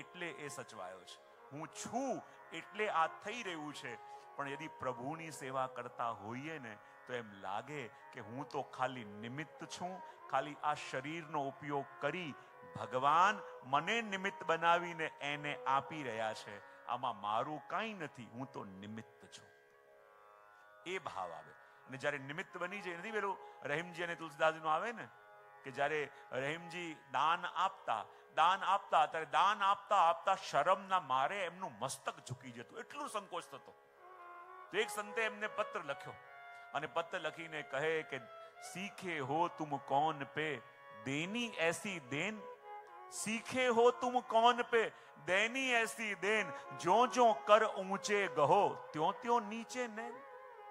એટલે એ સચવાયો છે, હું છું એટલે આ થઈ રહ્યું છે. પણ યદિ પ્રભુની સેવા કરતા હોઈએ ને તો એમ લાગે કે હું તો ખાલી નિમિત્ત છું, ખાલી આ શરીરનો ઉપયોગ કરી ભગવાન મને નિમિત્ત બનાવીને એને આપી રહ્યા છે, આમાં મારું કાંઈ નથી, હું તો નિમિત્ત છું. એ ભાવ આવે. અને જ્યારે નિમિત્ત બની જાય, નથી પેલું રહીમજી અને તુલસીદાસજીનું આવે ને, કે જ્યારે રહીમજી દાન આપતા ત્યારે દાન આપતા શરમના મારે એમનું મસ્તક ઝૂકી જતું, એટલું સંકોચ થતો. તો એક સંતે એમને પત્ર લખ્યો અને પત્ર લખીને કહે કે सीखे हो तुम कौन पे देनी ऐसी देन, सीखे हो तुम कौन पे देनी ऐसी देन, जो जो कर ऊंचे गहो त्यों त्यों નીચે નैन.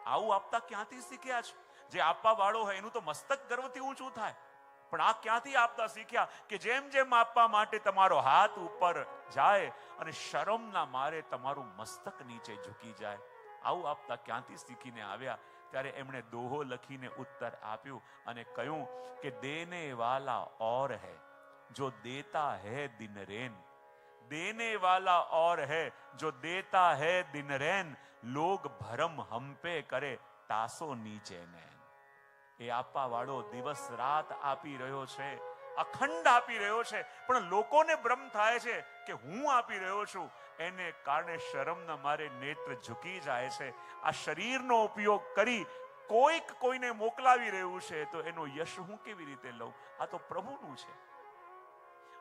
આવું આપતા ક્યાંથી શીખ્યા છે? જે આપવા વાળો હોય એનું તો મસ્તક ગર્વથી ઊંચું થાય, પણ આ ક્યાંથી આપતા શીખ્યા કે જેમ જેમ આપવા માટે તમારો હાથ ઉપર જાય અને શરમના મારે તમારું મસ્તક નીચે ઝૂકી જાય. આવું આપતા ક્યાંથી શીખીને આવ્યા? ત્યારે એમણે દોહો લખીને ઉત્તર આપ્યું અને કહ્યું કે દેને વાલા ઓર હૈ જો દેતા હૈ દિન રેન, देने वाला और है जो देता है दिन रैन, लोग भरम हम पे करे तासो नीचे नैन. એ આપવા વાળો દિવસ રાત આપી રહ્યો છે, અખંડ આપી રહ્યો છે, પણ લોકોને ભ્રમ થાય છે કે હું આપી રહ્યો છું, એને કારણે શરમના મારે નેત્ર ઝૂકી જાય છે. આ શરીરનો ઉપયોગ કરી કોઈને મોકલાવી રહ્યું છે તો એનો યશ હું કેવી રીતે લઉં? આ તો પ્રભુનું છે.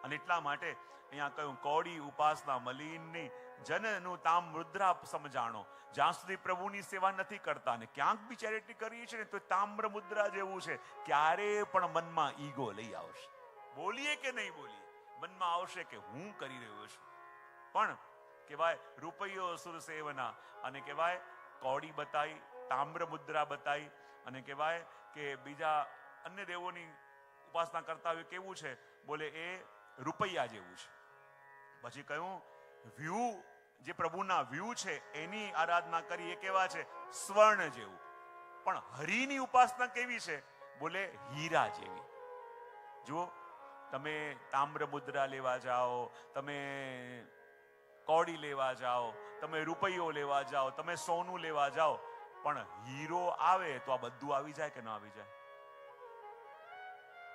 અને એટલા માટે અહીંયા કહ્યું કોડી ઉપાસના મલિનની જનનું તામ મુદ્રા સમજાણો. જ્યાં સુધી પ્રભુની સેવા નથી કરતા ને ક્યાંક બી ચેરિટી કરીએ છીએ ને તો તામ્ર મુદ્રા જેવું છે. ક્યારે પણ મનમાં ઈગો લઈ આવશે, બોલીએ કે નહીં બોલીએ, મનમાં આવશે કે હું કરી રહ્યો છું. પણ કહેવાય રૂપૈયો સુર સેવના, અને કહેવાય કોડી બતાવી, તામ્ર મુદ્રા બતાવી, અને કહેવાય કે બીજા અન્ય દેવોની ઉપાસના કરતા હોય કેવું છે? બોલે એ રૂપૈયા જેવું છે. પછી કહ્યું વ્યૂ, જે પ્રભુના વ્યૂ છે એની આરાધના કરી, એ કેવા છે? સ્વર્ણ જેવું. પણ હરિની ઉપાસના કેવી છે? બોલે હીરા જેવી. જુઓ, તમે તામ્ર મુદ્રા લેવા જાઓ, તમે કોડી લેવા જાઓ, તમે રૂપૈયો લેવા જાઓ, તમે સોનું લેવા જાઓ, પણ હીરો આવે તો આ બધું આવી જાય કે ન આવી જાય?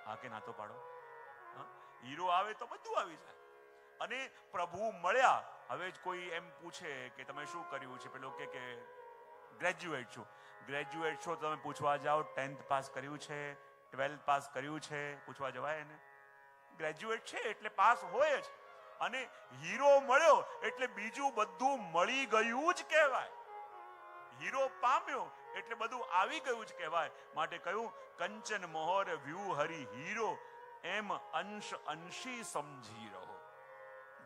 હા કે ના તો પાડો. હીરો આવે તો બધું આવી જાય. અને પ્રભુ મળ્યા, હવે જ કોઈ એમ પૂછે કે તમે શું કર્યું છે, પેલો કે ગ્રેજ્યુએટ છું. ગ્રેજ્યુએટ છો તમે પૂછવા જાઓ 10th પાસ કર્યું છે, 12th પાસ કર્યું છે, પૂછવા જવાય એને? ગ્રેજ્યુએટ છે એટલે પાસ હોય જ. અને હીરો મળ્યો એટલે બીજું બધું મળી ગયું જ કહેવાય. હીરો પામ્યો એટલે બધું આવી ગયું જ કહેવાય. માટે કહ્યું કંચન મોહર વ્યૂ હરિ હીરો, એમ અંશ અંશી સમજી રહો.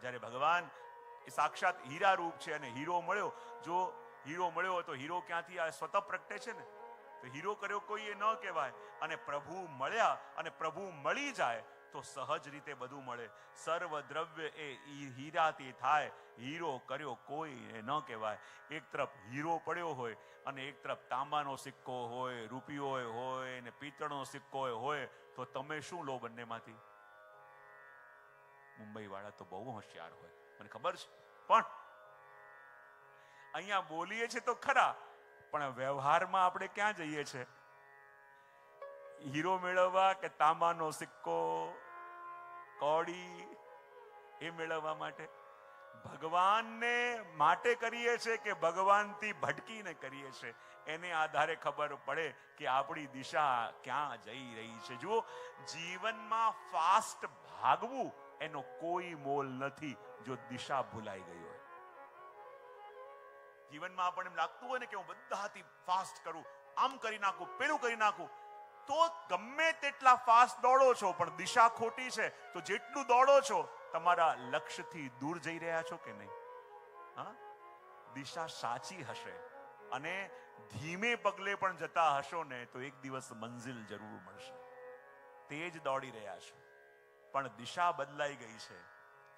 જ્યારે ભગવાન એ સાક્ષાત હીરા રૂપ છે અને હીરો મળ્યો, જો હીરો મળ્યો તો હીરો ક્યાંથી આ સ્વતઃ પ્રગટે છે ને, તો હીરો કર્યો કોઈ એ ન કહેવાય. અને પ્રભુ મળ્યા અને પ્રભુ મળી જાય તો સહજ રીતે બધું મળે. સર્વ દ્રવ્ય એ હીરાથી થાય, હીરો કર્યો કોઈ ન કહેવાય. એક તરફ હીરો પડ્યો હોય અને એક તરફ તાંબાનો સિક્કો હોય, રૂપિયો હોય ને પિત્તળનો સિક્કો હોય, તો તમે શું લો બંનેમાંથી? મુંબઈ વાળા તો બહુ હોશિયાર હોય, મને ખબર છે. પણ અહીંયા બોલીએ છે તો ખરા, પણ વ્યવહારમાં આપણે ક્યાં જઈએ છે? હીરો મેળવવા કે તાંબાનો સિક્કો, કોડી એ મેળવવા માટે? ભગવાનને માટે કરીએ છે કે ભગવાનથી ભટકીને કરીએ છે? એને આધારે ખબર પડે કે આપણી દિશા ક્યાં જઈ રહી છે. જુઓ, જીવનમાં ફાસ્ટ ભાગવું એનો કોઈ મોલ નથી જો દિશા ભૂલાઈ ગઈ હોય. જીવનમાં આપણને એમ લાગતું હોય ને કે હું બધાથી ફાસ્ટ કરું, આમ કરી નાખું, પેલું કરી નાખું, તો ગમે તેટલા ફાસ્ટ દોડો છો પણ દિશા ખોટી છે તો જેટલું દોડો છો તમારા લક્ષ્યથી દૂર જઈ રહ્યા છો કે નહીં? હા, દિશા સાચી હશે અને ધીમે પગલે પણ જતા હશો ને તો એક દિવસ મંજિલ જરૂર મળશે. તેજ દોડી રહ્યા છો પણ દિશા બદલાઈ ગઈ છે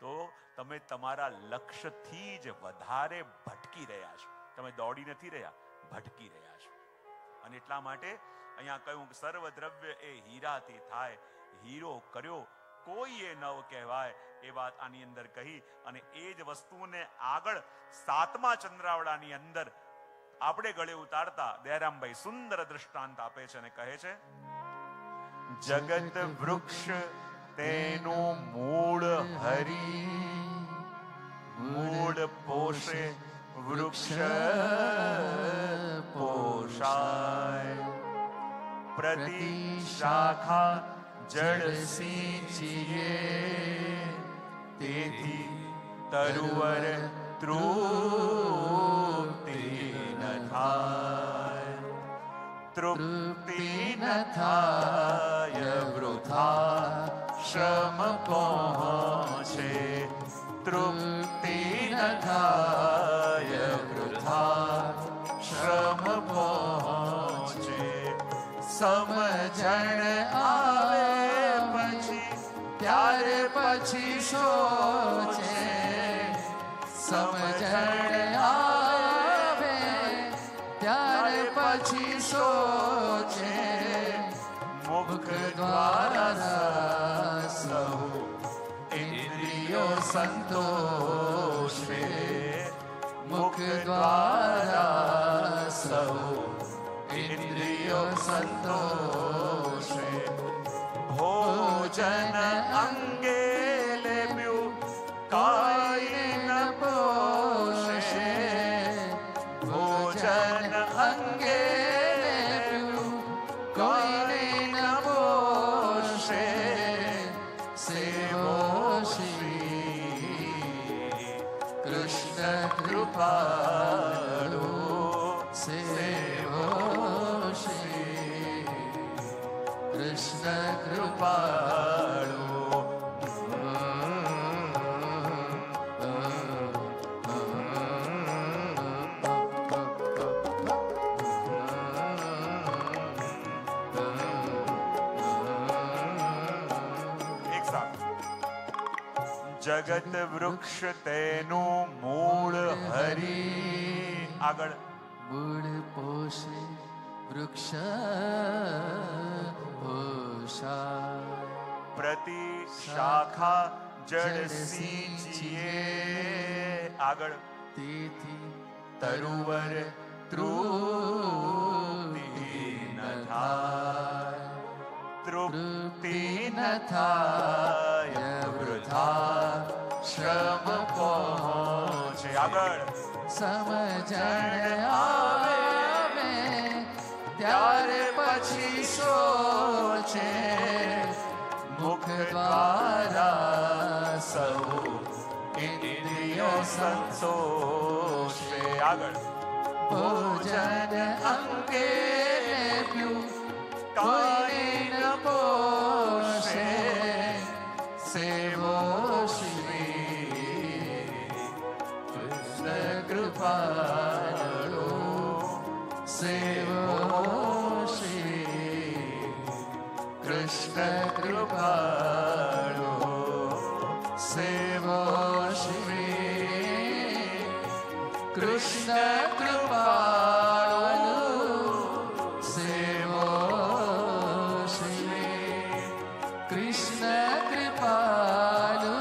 તો તમે તમારા લક્ષ્યથી જ વધારે ભટકી રહ્યા છો. તમે દોડી નથી રહ્યા, ભટકી રહ્યા છો. અને એટલા માટે અહીંયા કહ્યું કે સર્વ દ્રવ્ય એ હીરાથી થાય, હીરો કર્યો કોઈએ નવ કહેવાય. એ વાત આની અંદર કહી અને એ જ વસ્તુને આગળ 7મા ચંદ્રાવળાની અંદર આપણે ગળે ઉતારતા દયારામભાઈ સુંદર દૃષ્ટાંત આપે છે અને કહે છે, જગત વૃક્ષ તેનું મૂળ હરિ, મૂળ પોષે વૃક્ષ પોષાય. પ્રતિ શાખા જળ સિંચીએ, તેથી તરુવર તૃપ્તિ ન થાય. તૃપ્તિ ન થાય વૃથા શ્રમ પહોંચે. તૃપ્તિ ન થાય વૃથા શ્રમ પહોંચે. સમજણ આવે પછી ત્યારે પછી સોચે. સમજણ આવે ત્યારે પછી સોચે. મુખ દ્વારા સહુ ઇન્દ્રિયો સંતોષે. મુખ દ્વારા સહુ ઇન્દ્રિયો સંતોષે. ભોજન અંગે લેવ્યું કાય ન પોષે. ભોજન અંગે લેવ્યું કાય ન પોષે. સેવો શ્રી કૃષ્ણ કૃપાળુ. સેવો શ્રી કૃષ્ણ કૃપાળુ. એક સાથ. જગત વૃક્ષ તેનું મૂળ હરિ. આગળ. મૂળ પોષે વૃક્ષ પોષાય. પ્રતિ શાખા જળ સિંચીએ. આગળ. તેથી તરુવર તૃપ્તિ ન થાય. તૃપ્તિ ન થાય વૃથા શ્રમ પહોંચે. આગળ. સમજણ આવે ત્યારે પછી સોચે. મુખ દ્વારા સૌ ઇન્દ્રિયો સંતોષે. આગળ. ભોજન અંગે લેવ્યું કોઈ ન પોષે. સેવો શ્રી કૃષ્ણ કૃપાળુ. સેવો શ્રી કૃષ્ણ કૃપાળુ. સેવો શ્રી કૃષ્ણ કૃપાળુ. સેવો શ્રી કૃષ્ણ કૃપાળુ.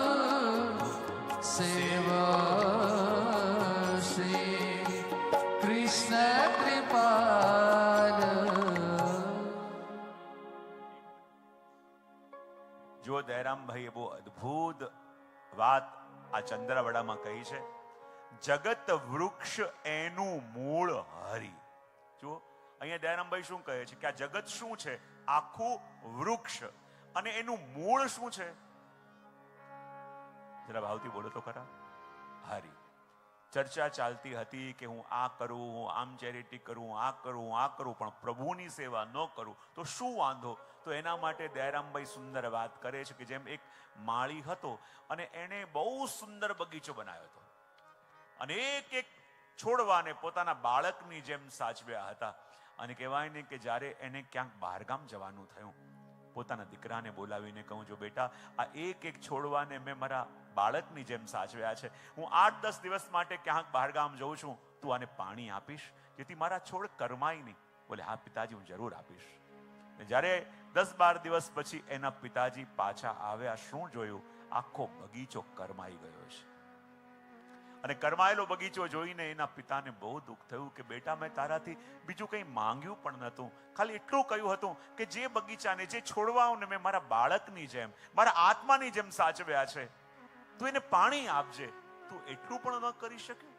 સેવો શ્રી કૃષ્ણ કૃપાળુ. જો દયારામભાઈએ બહુ અદ્ભુત વાત આ ચંદ્રવડામાં કહી છે. જગત વૃક્ષ એનું મૂળ હરિ. જો અહીંયા દયારામભાઈ શું કહે છે કે આ જગત શું છે? આખું વૃક્ષ. અને એનું મૂળ શું છે? જરા ભાવથી બોલો તો ખરા. હારી. ચર્ચા ચાલતી હતી કે હું આ કરું, હું આમ ચેરિટી કરું, હું આ કરું, હું આ કરું, પણ પ્રભુની સેવા ન કરું તો શું વાંધો? તો એના માટે દયારામભાઈ સુંદર વાત કરે છે કે જેમ એક માળી હતો અને એણે બહુ સુંદર બગીચો બનાવ્યો હતો અને એક એક છોડવાને પોતાના બાળકની જેમ સાચવ્યા હતા. અને કહેવાય ને કે જ્યારે એને ક્યાંક બહારગામ જવાનું થયું, પોતાના દીકરાને બોલાવીને કહું, જો બેટા, આ એક એક છોડવાને મેં મારા બાળકની જેમ સાચવ્યા છે. હું 8-10 દિવસ માટે ક્યાંક બહારગામ જઉં છું, તું આને પાણી આપીશ જેથી મારા છોડ કરમાય નહીં? બોલે, હા પિતાજી, હું જરૂર આપીશ. જ્યારે 10-12 દિવસ પછી એના પિતાજી પાછા આવ્યા, શું જોયું? આખો બગીચો કરમાઈ ગયો છે. અને કરમાયેલો બગીચો જોઈને એના પિતાને બહુ દુઃખ થયું કે બેટા, મેં તારાથી બીજું કંઈ માંગ્યું પણ નહોતું, ખાલી એટલું કહ્યું હતું કે જે બગીચાને, જે છોડવાઓને મેં મારા બાળકની જેમ, મારા આત્માની જેમ સાચવ્યા છે, તું એને પાણી આપજે. તું એટલું પણ ન કરી શક્યો?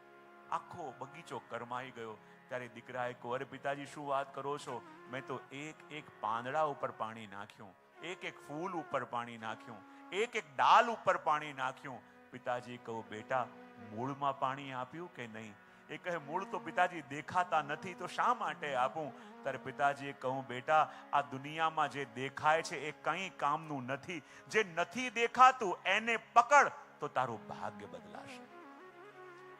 આખો બગીચો કરમાઈ ગયો. ત્યારે દીકરાએ કહ્યું, અરે પિતાજી, શું વાત કરો છો? મેં તો એક એક પાંદડા ઉપર પાણી નાખ્યું, એક એક ફૂલ ઉપર પાણી નાખ્યું, એક એક ડાલ ઉપર પાણી નાખ્યું. પિતાજી કહું, બેટા, મૂળમાં પાણી આપ્યું કે નહીં? એ કહે, મૂળ તો પિતાજી દેખાતા નથી, તો શા માટે આપું? ત્યારે પિતાજીએ કહું, બેટા, આ દુનિયામાં જે દેખાય છે એ કંઈ કામનું નથી. જે નથી દેખાતું એને પકડ તો તારું ભાગ્ય બદલાશે.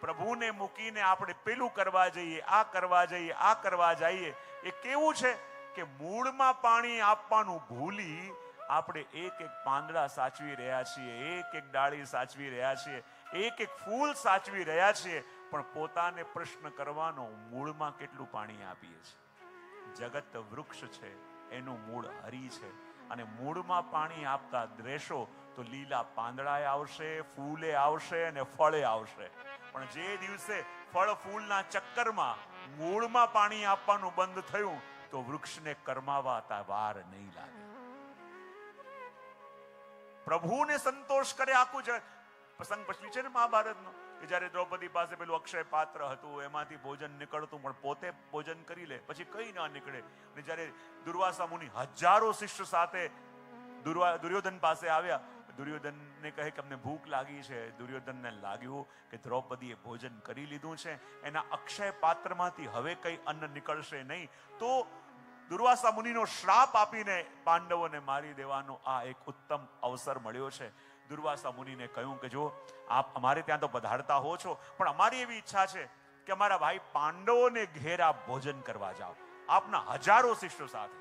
પ્રભુને મૂકીને આપણે પેલું કરવા જઈએ, આ કરવા જઈએ, આ કરવા જઈએ, એ કેવું છે કે મૂળમાં પાણી આપવાનું ભૂલી આપણે એક એક પાંદડા સાચવી રહ્યા છીએ, એક એક ડાળી સાચવી રહ્યા છીએ, એક એક ફૂલ સાચવી રહ્યા છીએ, પણ પોતાને પ્રશ્ન કરવાનો, મૂળમાં કેટલું પાણી આપીએ છીએ? જગત વૃક્ષ છે, એનું મૂળ હરિ છે, અને મૂળમાં પાણી આપતા રહેશો તો લીલા પાંદડાએ આવશે, ફૂલે આવશે અને ફળે આવશે. પણ જે દિવસે ફળ ફૂલના ચક્કરમાં મૂળમાં પાણી આપવાનું બંધ થયું તો વૃક્ષને કરમાવાતા વાર નહીં લાગે. પ્રભુને સંતોષ કરે આખું જગત. પ્રસંગ પછી છે ને મહાભારતનો, કે જ્યારે દ્રૌપદી પાસે પેલું અક્ષય પાત્ર હતું, એમાંથી ભોજન નીકળતું પણ પોતે ભોજન કરી લે, પછી કઈ ના નીકળે. અને જ્યારે દુર્વાસા મુનિ હજારો શિષ્ય સાથે દુર્યોધન પાસે આવ્યા, દુર્યોધનને કહે કે અમને ભૂખ લાગી છે. દુર્યોધનને લાગ્યું કે દ્રૌપદીએ ભોજન કરી લીધું છે, એના અક્ષય પાત્રમાંથી હવે કઈ અન્ન નીકળશે નહીં, તો દુર્વાસા મુનિનો શ્રાપ આપીને પાંડવોને મારી દેવાનો આ એક ઉત્તમ અવસર મળ્યો છે. દુર્વાસા મુનિને કહ્યું કે જો આપ અમારે ત્યાં તો પધારતા હો છો, પણ અમારી એવી ઈચ્છા છે કે અમારા ભાઈ પાંડવોને ઘેર આપ ભોજન કરવા જાઓ, આપના હજારો શિષ્યો સાથે.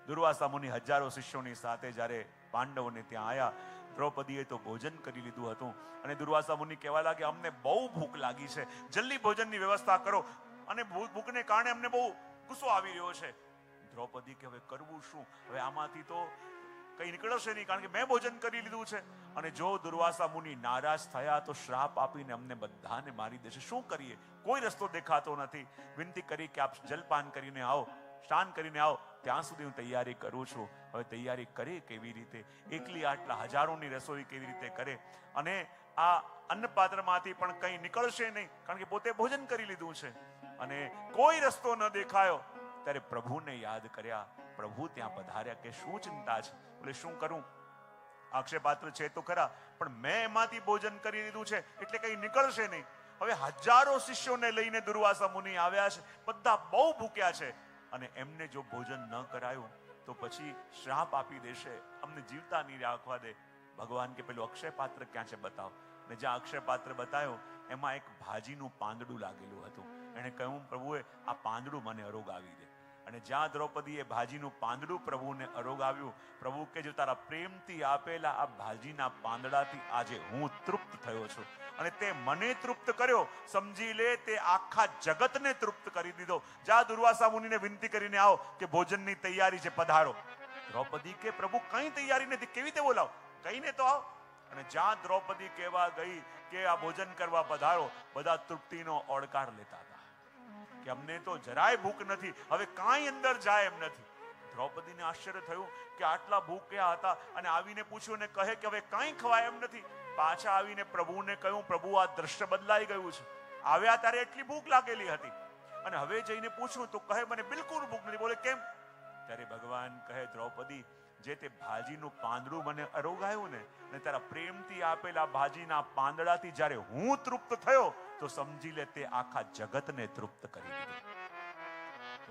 દુર્વાસા મુનિ હજારો શિષ્યોની સાથે જ્યારે પાંડવોને ત્યાં આવ્યા, દ્રૌપદીએ તો ભોજન કરી લીધું હતું, અને દુર્વાસા મુનિ કહેવા લાગે, અમને બહુ ભૂખ લાગી છે, જલ્દી ભોજનની વ્યવસ્થા કરો, અને ભૂખને કારણે અમને બહુ ગુસ્સો આવી રહ્યો છે. દ્રૌપદી કે હવે કરવું શું? હવે આમાંથી તો કઈ નીકળશે નહીં, કારણ કે મેં ભોજન કરી લીધું છે. અને જો દુર્વાસા મુનિ નારાજ થયા તો શ્રાપ આપીને અમને બધાને મારી દેશે. શું કરીએ? કોઈ રસ્તો દેખાતો નથી. વિનંતી કરી કે આપ જલપાન કરીને આવો, સ્નાન કરીને આવો, ત્યાં સુધી હું તૈયારી કરું છું. હવે તૈયારી કરે કેવી રીતે? એકલી આટલા હજારોની રસોઈ કેવી રીતે કરે? અને આ અન્નપાત્રમાંથી પણ કંઈ નીકળશે નહીં, કારણ કે પોતે ભોજન કરી લીધું છે. અને કોઈ રસ્તો ન દેખાયો ત્યારે પ્રભુને યાદ કર્યા. પ્રભુ ત્યાં પધાર્યા કે શું ચિંતા છે? એટલે શું કરું? અક્ષય પાત્ર છે તો ખરા, પણ મેં એમાંથી ભોજન કરી લીધું છે એટલે કંઈ નીકળશે નહીં. હવે હજારો શિષ્યોને લઈને દુર્વાસા મુનિ આવ્યા છે, બધા બહુ ભૂખ્યા છે, અને એમને જો ભોજન ન કરાયું તો પછી શ્રાપ આપી દેશે, અમને જીવતા નહીં રાખવા દે. ભગવાન કે પેલું અક્ષય પાત્ર ક્યાં છે બતાવો. ને જ્યાં અક્ષય પાત્ર બતાવ્યો એમાં એક ભાજીનું પાંદડું લાગેલું હતું. એણે કહ્યું, પ્રભુએ આ પાંદડું મને અરોગાવી દે. અને જ્યાં દ્રૌપદીએ ભાજીનું પાંદડું પ્રભુને અરોગાવ્યું, પ્રભુ કે જો તારા પ્રેમથી આપેલા આ ભાજીના પાંદડાથી આજે હું તૃપ્ત થયો છું, અને તે મને તૃપ્ત કર્યો, સમજી લે તે આખા જગતને તૃપ્ત કરી દીધો. જ્યાં દુર્વાસા મુનિને વિનંતી કરીને આવો કે ભોજનની તૈયારી છે, પધારો. દ્રૌપદી કે પ્રભુ કઈ તૈયારી નથી, કેવી રીતે બોલાવો? કહીને તો આવો. અને જ્યાં દ્રૌપદી કહેવા ગઈ કે આ ભોજન કરવા પધારો, બધા તૃપ્તિનો ઓડકાર લેતા હતા કે અમને તો જરાય ભૂખ નથી, હવે કાંઈ અંદર જાય એમ નથી. દ્રૌપદીને આશ્ચર્ય થયું કે આટલા ભૂખ્યા હતા અને આવીને પૂછ્યું ને કહે કે હવે કાંઈ ખવાય એમ નથી. પાછા આવીને પ્રભુને કહ્યું, પ્રભુ આ દ્રશ્ય બદલાઈ ગયું છે. આવ્યા ત્યારે એટલી ભૂખ લાગેલી હતી, અને હવે જઈને પૂછ્યું તો કહે મને બિલકુલ ભૂખ નથી. બોલે કેમ? ત્યારે ભગવાન કહે, દ્રૌપદી જે તે ભાજીનું પાંદડું મને અરોગાયું ને તારા પ્રેમથી આપેલા ભાજીના પાંદડાથી જ્યારે હું તૃપ્ત થયો તો સમજી લે તે આખા જગતને તૃપ્ત કરી દીધું.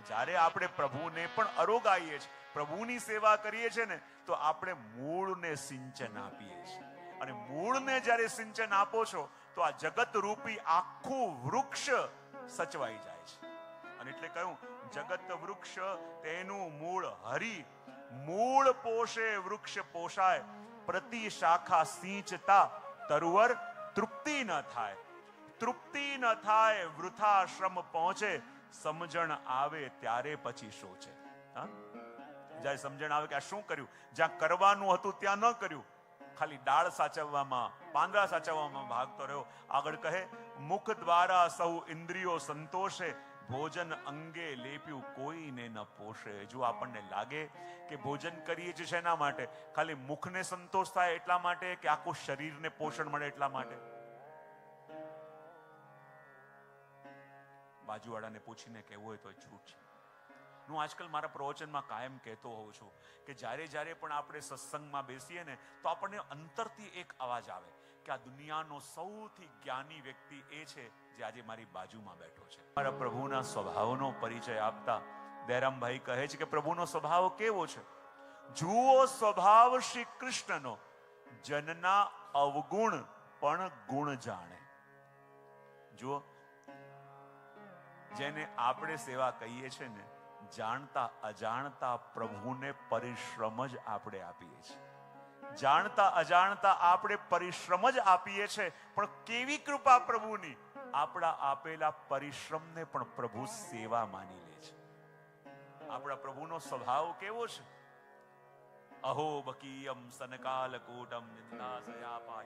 જ્યારે આપણે પ્રભુને પણ અરોગાઈએ છીએ, પ્રભુની સેવા કરીએ છીએ ને, તો આપણે મૂળને સિંચન આપીએ છીએ. અને મૂળને જ્યારે સિંચન આપો છો તો આ જગત રૂપી આખું વૃક્ષ સચવાઈ જાય છે. અને એટલે કહ્યું, જગત વૃક્ષ તેનું મૂળ હરી, મૂળ પોષે વૃક્ષ પોષાય, પ્રતિ શાખા સિંચતા તરુવર તૃપ્તિ ન થાય. તૃપ્તિ ન થાય, વૃથા શ્રમ પહોંચે, સમજણ આવે ત્યારે પછી સોચે. જ્યારે સમજણ આવે કે આ શું કર્યું, જ્યાં કરવાનું હતું ત્યાં ન કર્યું, ખાલી ડાળ સાચવવામાં, પાંદડા સાચવવામાં ભાગતો રહ્યો. આગળ કહે, મુખ દ્વારા સૌ ઇન્દ્રિયો સંતોષે, ભોજન અંગે લેપ્યું કોઈને ન પોષે. જો આપણને લાગે કે ભોજન કરીએ છીએ શેના માટે, ખાલી મુખને સંતોષ થાય એટલા માટે કે આખું શરીરને પોષણ મળે એટલા માટે, બાજુવાળાને પૂછીને કહેવું હોય તો છૂટ છે. હું આજકાલ મારા પ્રવચનમાં કાયમ કહેતો હોઉં છું કે જ્યારે જ્યારે પણ આપણે સત્સંગમાં બેસીએ ને, તો આપણને અંતરથી એક અવાજ આવે કે આ દુનિયાનો સૌથી જ્ઞાની વ્યક્તિ એ છે જે આજે મારી બાજુમાં બેઠો છે. મારા પ્રભુના સ્વભાવનો પરિચય આપતા દયારામભાઈ કહે છે કે પ્રભુનો સ્વભાવ કેવો છે. જુઓ સ્વભાવ શ્રી કૃષ્ણનો, જનના અવગુણ પણ ગુણ જાણે. જુઓ, જેને આપણે સેવા કહીએ છીએ ને, જાણતા અજાણતા પ્રભુને પરિશ્રમ જ આપણે આપીએ છીએ. જાણતા અજાણતા આપણે પરિશ્રમ જ આપીએ છીએ. પણ કેવી કૃપા પ્રભુની, આપણા આપેલા પરિશ્રમને પણ પ્રભુ સેવા માની લે છે. આપણા પ્રભુનો સ્વભાવ કેવો છે. અહો બકીયમ સનકાલકૂટમ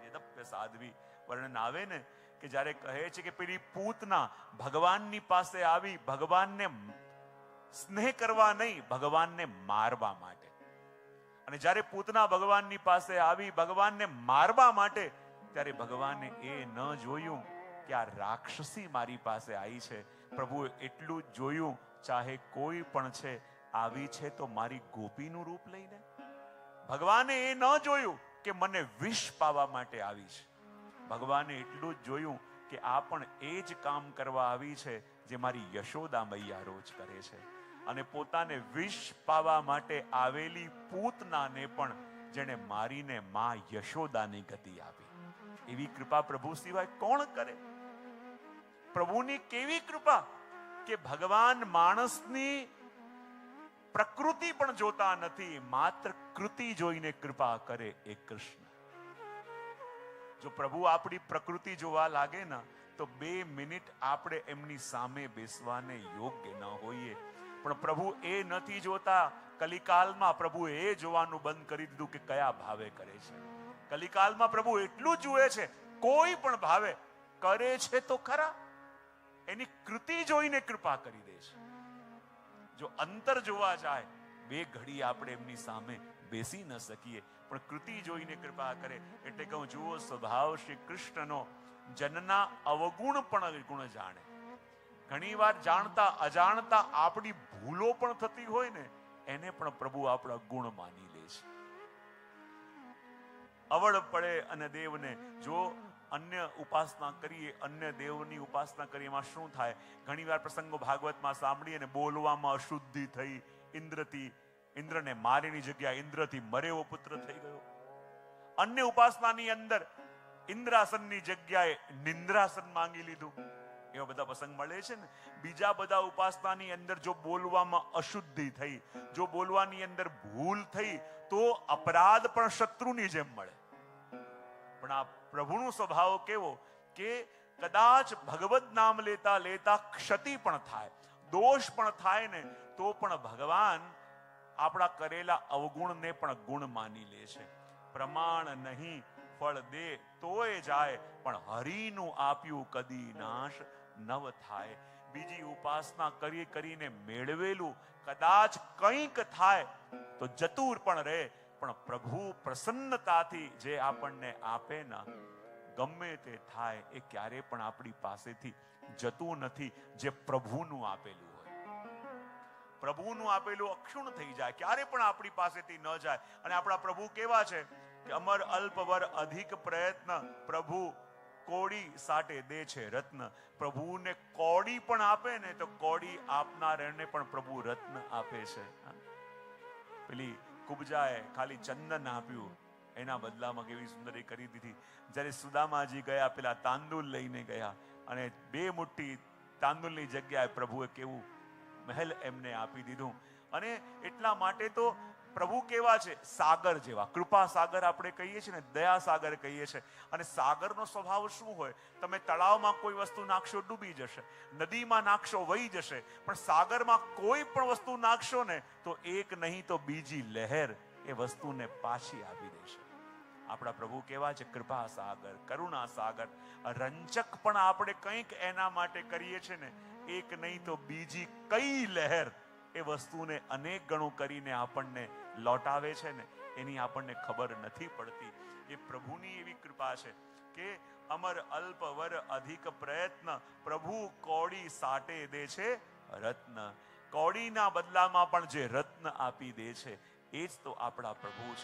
યદપ્ય સાધ્વી વર્ણન આવે ને, કે જ્યારે કહે છે કે પેલી પૂતના ભગવાનની પાસે આવી, ભગવાનને સ્નેહ કરવા નહીં, ભગવાનને મારવા માટે. અને જ્યારે પૂતના ભગવાનની પાસે આવી ભગવાનને મારવા માટે, ત્યારે ભગવાને એ ન જોયું કે આ રાક્ષસી મારી પાસે આવી છે. પ્રભુએ એટલું જ જોયું, ચાહે કોઈ પણ છે, આવી છે તો મારી ગોપીનું રૂપ લઈને. ભગવાને એ ન જોયું કે મને વિષ પાવા માટે આવી છે. ભગવાને એટલું જ જોયું કે આ પણ એ જ કામ કરવા આવી છે જે મારી યશોદા મૈયા રોજ કરે છે. અને પોતાને વિષ પાવા માટે આવેલી પૂતનાને પણ જેણે મારીને માં યશોદાની ગતિ આપી. એવી કૃપા પ્રભુ સિવાય કોણ કરે. પ્રભુની કેવી કૃપા કે ભગવાન માણસની પ્રકૃતિ પણ જોતા નથી, માત્ર કૃતિ જોઈને કૃપા કરે એ કૃષ્ણ. જો પ્રભુ આપણી પ્રકૃતિ જોવા લાગે ને, તો 2 મિનિટ આપણે એમની સામે બેસવાને યોગ્ય ન હોઈએ. પણ પ્રભુ એ નથી જોતા. કલિકાલમાં પ્રભુ એ જોવાનું બંધ કરી દીધું કે કયા ભાવે કરે છે. કલિકાલમાં પ્રભુ એટલું જુએ છે, કોઈ પણ ભાવે કરે છે તો ખરા, એની કૃતિ જોઈને કૃપા કરી દે છે. જો અંતર જોવા જાય, 2 ઘડી આપણે એમની સામે બેસી ન શકીએ, પણ કૃતિ જોઈને કૃપા કરે. એટલે કહું, જુઓ સ્વભાવ શ્રી કૃષ્ણનો, જનના અવગુણ પણ ગુણ જાણે. ઘણી વાર જાણતા અજાણતા આપણી ભૂલો પણ થતી હોય ને, એને પણ પ્રભુ આપણા ગુણ માની લે છે. અવળ પડે અને દેવને, જો અન્ય ઉપાસના કરીએ, અન્ય દેવની ઉપાસના કરીએ, એમાં શું થાય? ઘણી વાર પ્રસંગો ભાગવતમાં સાંભળીએ ને, બોલવામાં અશુદ્ધિ થઈ, ઇન્દ્રને મારીની જગ્યાએ ઇન્દ્રથી મરેવો પુત્ર થઈ ગયો. અન્ય ઉપાસનાની અંદર ઇન્દ્રાસનની જગ્યાએ નિંદ્રાસન માંગી લીધું. એવા બધા પ્રસંગ મળે છે ને. બીજા બધા ઉપાસનાની અંદર જો બોલવામાં અશુદ્ધિ થઈ, જો બોલવાની અંદર ભૂલ થઈ, તો અપરાધ પણ શત્રુની જેમ મળે. પણ આ પ્રભુનો સ્વભાવ કેવો કે કદાચ ભગવદ નામ લેતા લેતા ક્ષતિ પણ થાય, દોષ પણ થાય ને, તો પણ ભગવાન આપણા કરેલા અવગુણને પણ ગુણ માની લે છે. પ્રમાણ નહીં ફળ દે તોય જાય, પણ હરિનું આપ્યું કદી નાશ નવ થાય. બીજી ઉપાસના કરીને મેળવેલું કદાચ કંઈક થાય તો જતું પણ રહે, પણ પ્રભુ પ્રસન્નતાથી જે આપણને આપે ને, ગમે તે થાય, એ ક્યારે પણ આપણી પાસેથી જતું નથી, જે પ્રભુનું આપેલું હોય. પ્રભુનું આપેલું અક્ષુણ થઈ જાય, ક્યારે પણ આપણી પાસેથી ન જાય. અને આપણા પ્રભુ કેવા છે કે અમર અલ્પવર અધિક પ્રયત્ન, પ્રભુ કોડી સાટે દે છે રત્ન. પ્રભુને કોડી પણ આપે ને તો કોડી આપનાર એને પણ પ્રભુ રત્ન આપે છે. પેલી કુબજાએ ખાલી ચંદન આપ્યું, એના બદલામાં કેવી સુંદર કરી દીધી. જ્યારે સુદામાજી ગયા, પેલા તાંદુલ લઈને ગયા અને 2 મુઠ્ઠી તાંદુલની જગ્યાએ પ્રભુએ કેવું મહેલ એમને આપી દીધું. અને એટલા માટે તો પ્રભુ કેવા છે, સાગર જેવા. કૃપા સાગર આપણે કહીએ છીએ ને, દયા સાગર કહીએ છીએ. અને સાગરનો સ્વભાવ શું હોય? તમે તળાવમાં કોઈ વસ્તુ નાખશો ડૂબી જશે, નદીમાં નાખશો વહી જશે, પણ સાગરમાં કોઈ પણ વસ્તુ નાખશો ને તો એક નહીં તો બીજી લહેર એ વસ્તુને પાછી આપી દેશે. આપણા પ્રભુ કેવા છે, કૃપા સાગર, કરુણા સાગર. રંજક પણ આપણે કંઈક એના માટે કરીએ છીએ ને, એક નહીં તો બીજી કઈ લહેર એ વસ્તુને અનેક ગણું કરીને આપણને લौटाવે છે ને, એની આપણને ખબર નથી પડતી. એ પ્રભુની એવી કૃપા છે કે અમર અલ્પવર અધિક પ્રયત્ન, પ્રભુ કોડી સાટે દે છે રત્ન. કોડીના બદલામાં પણ જે રત્ન આપી દે છે, એ જ તો આપણા પ્રભુ છે.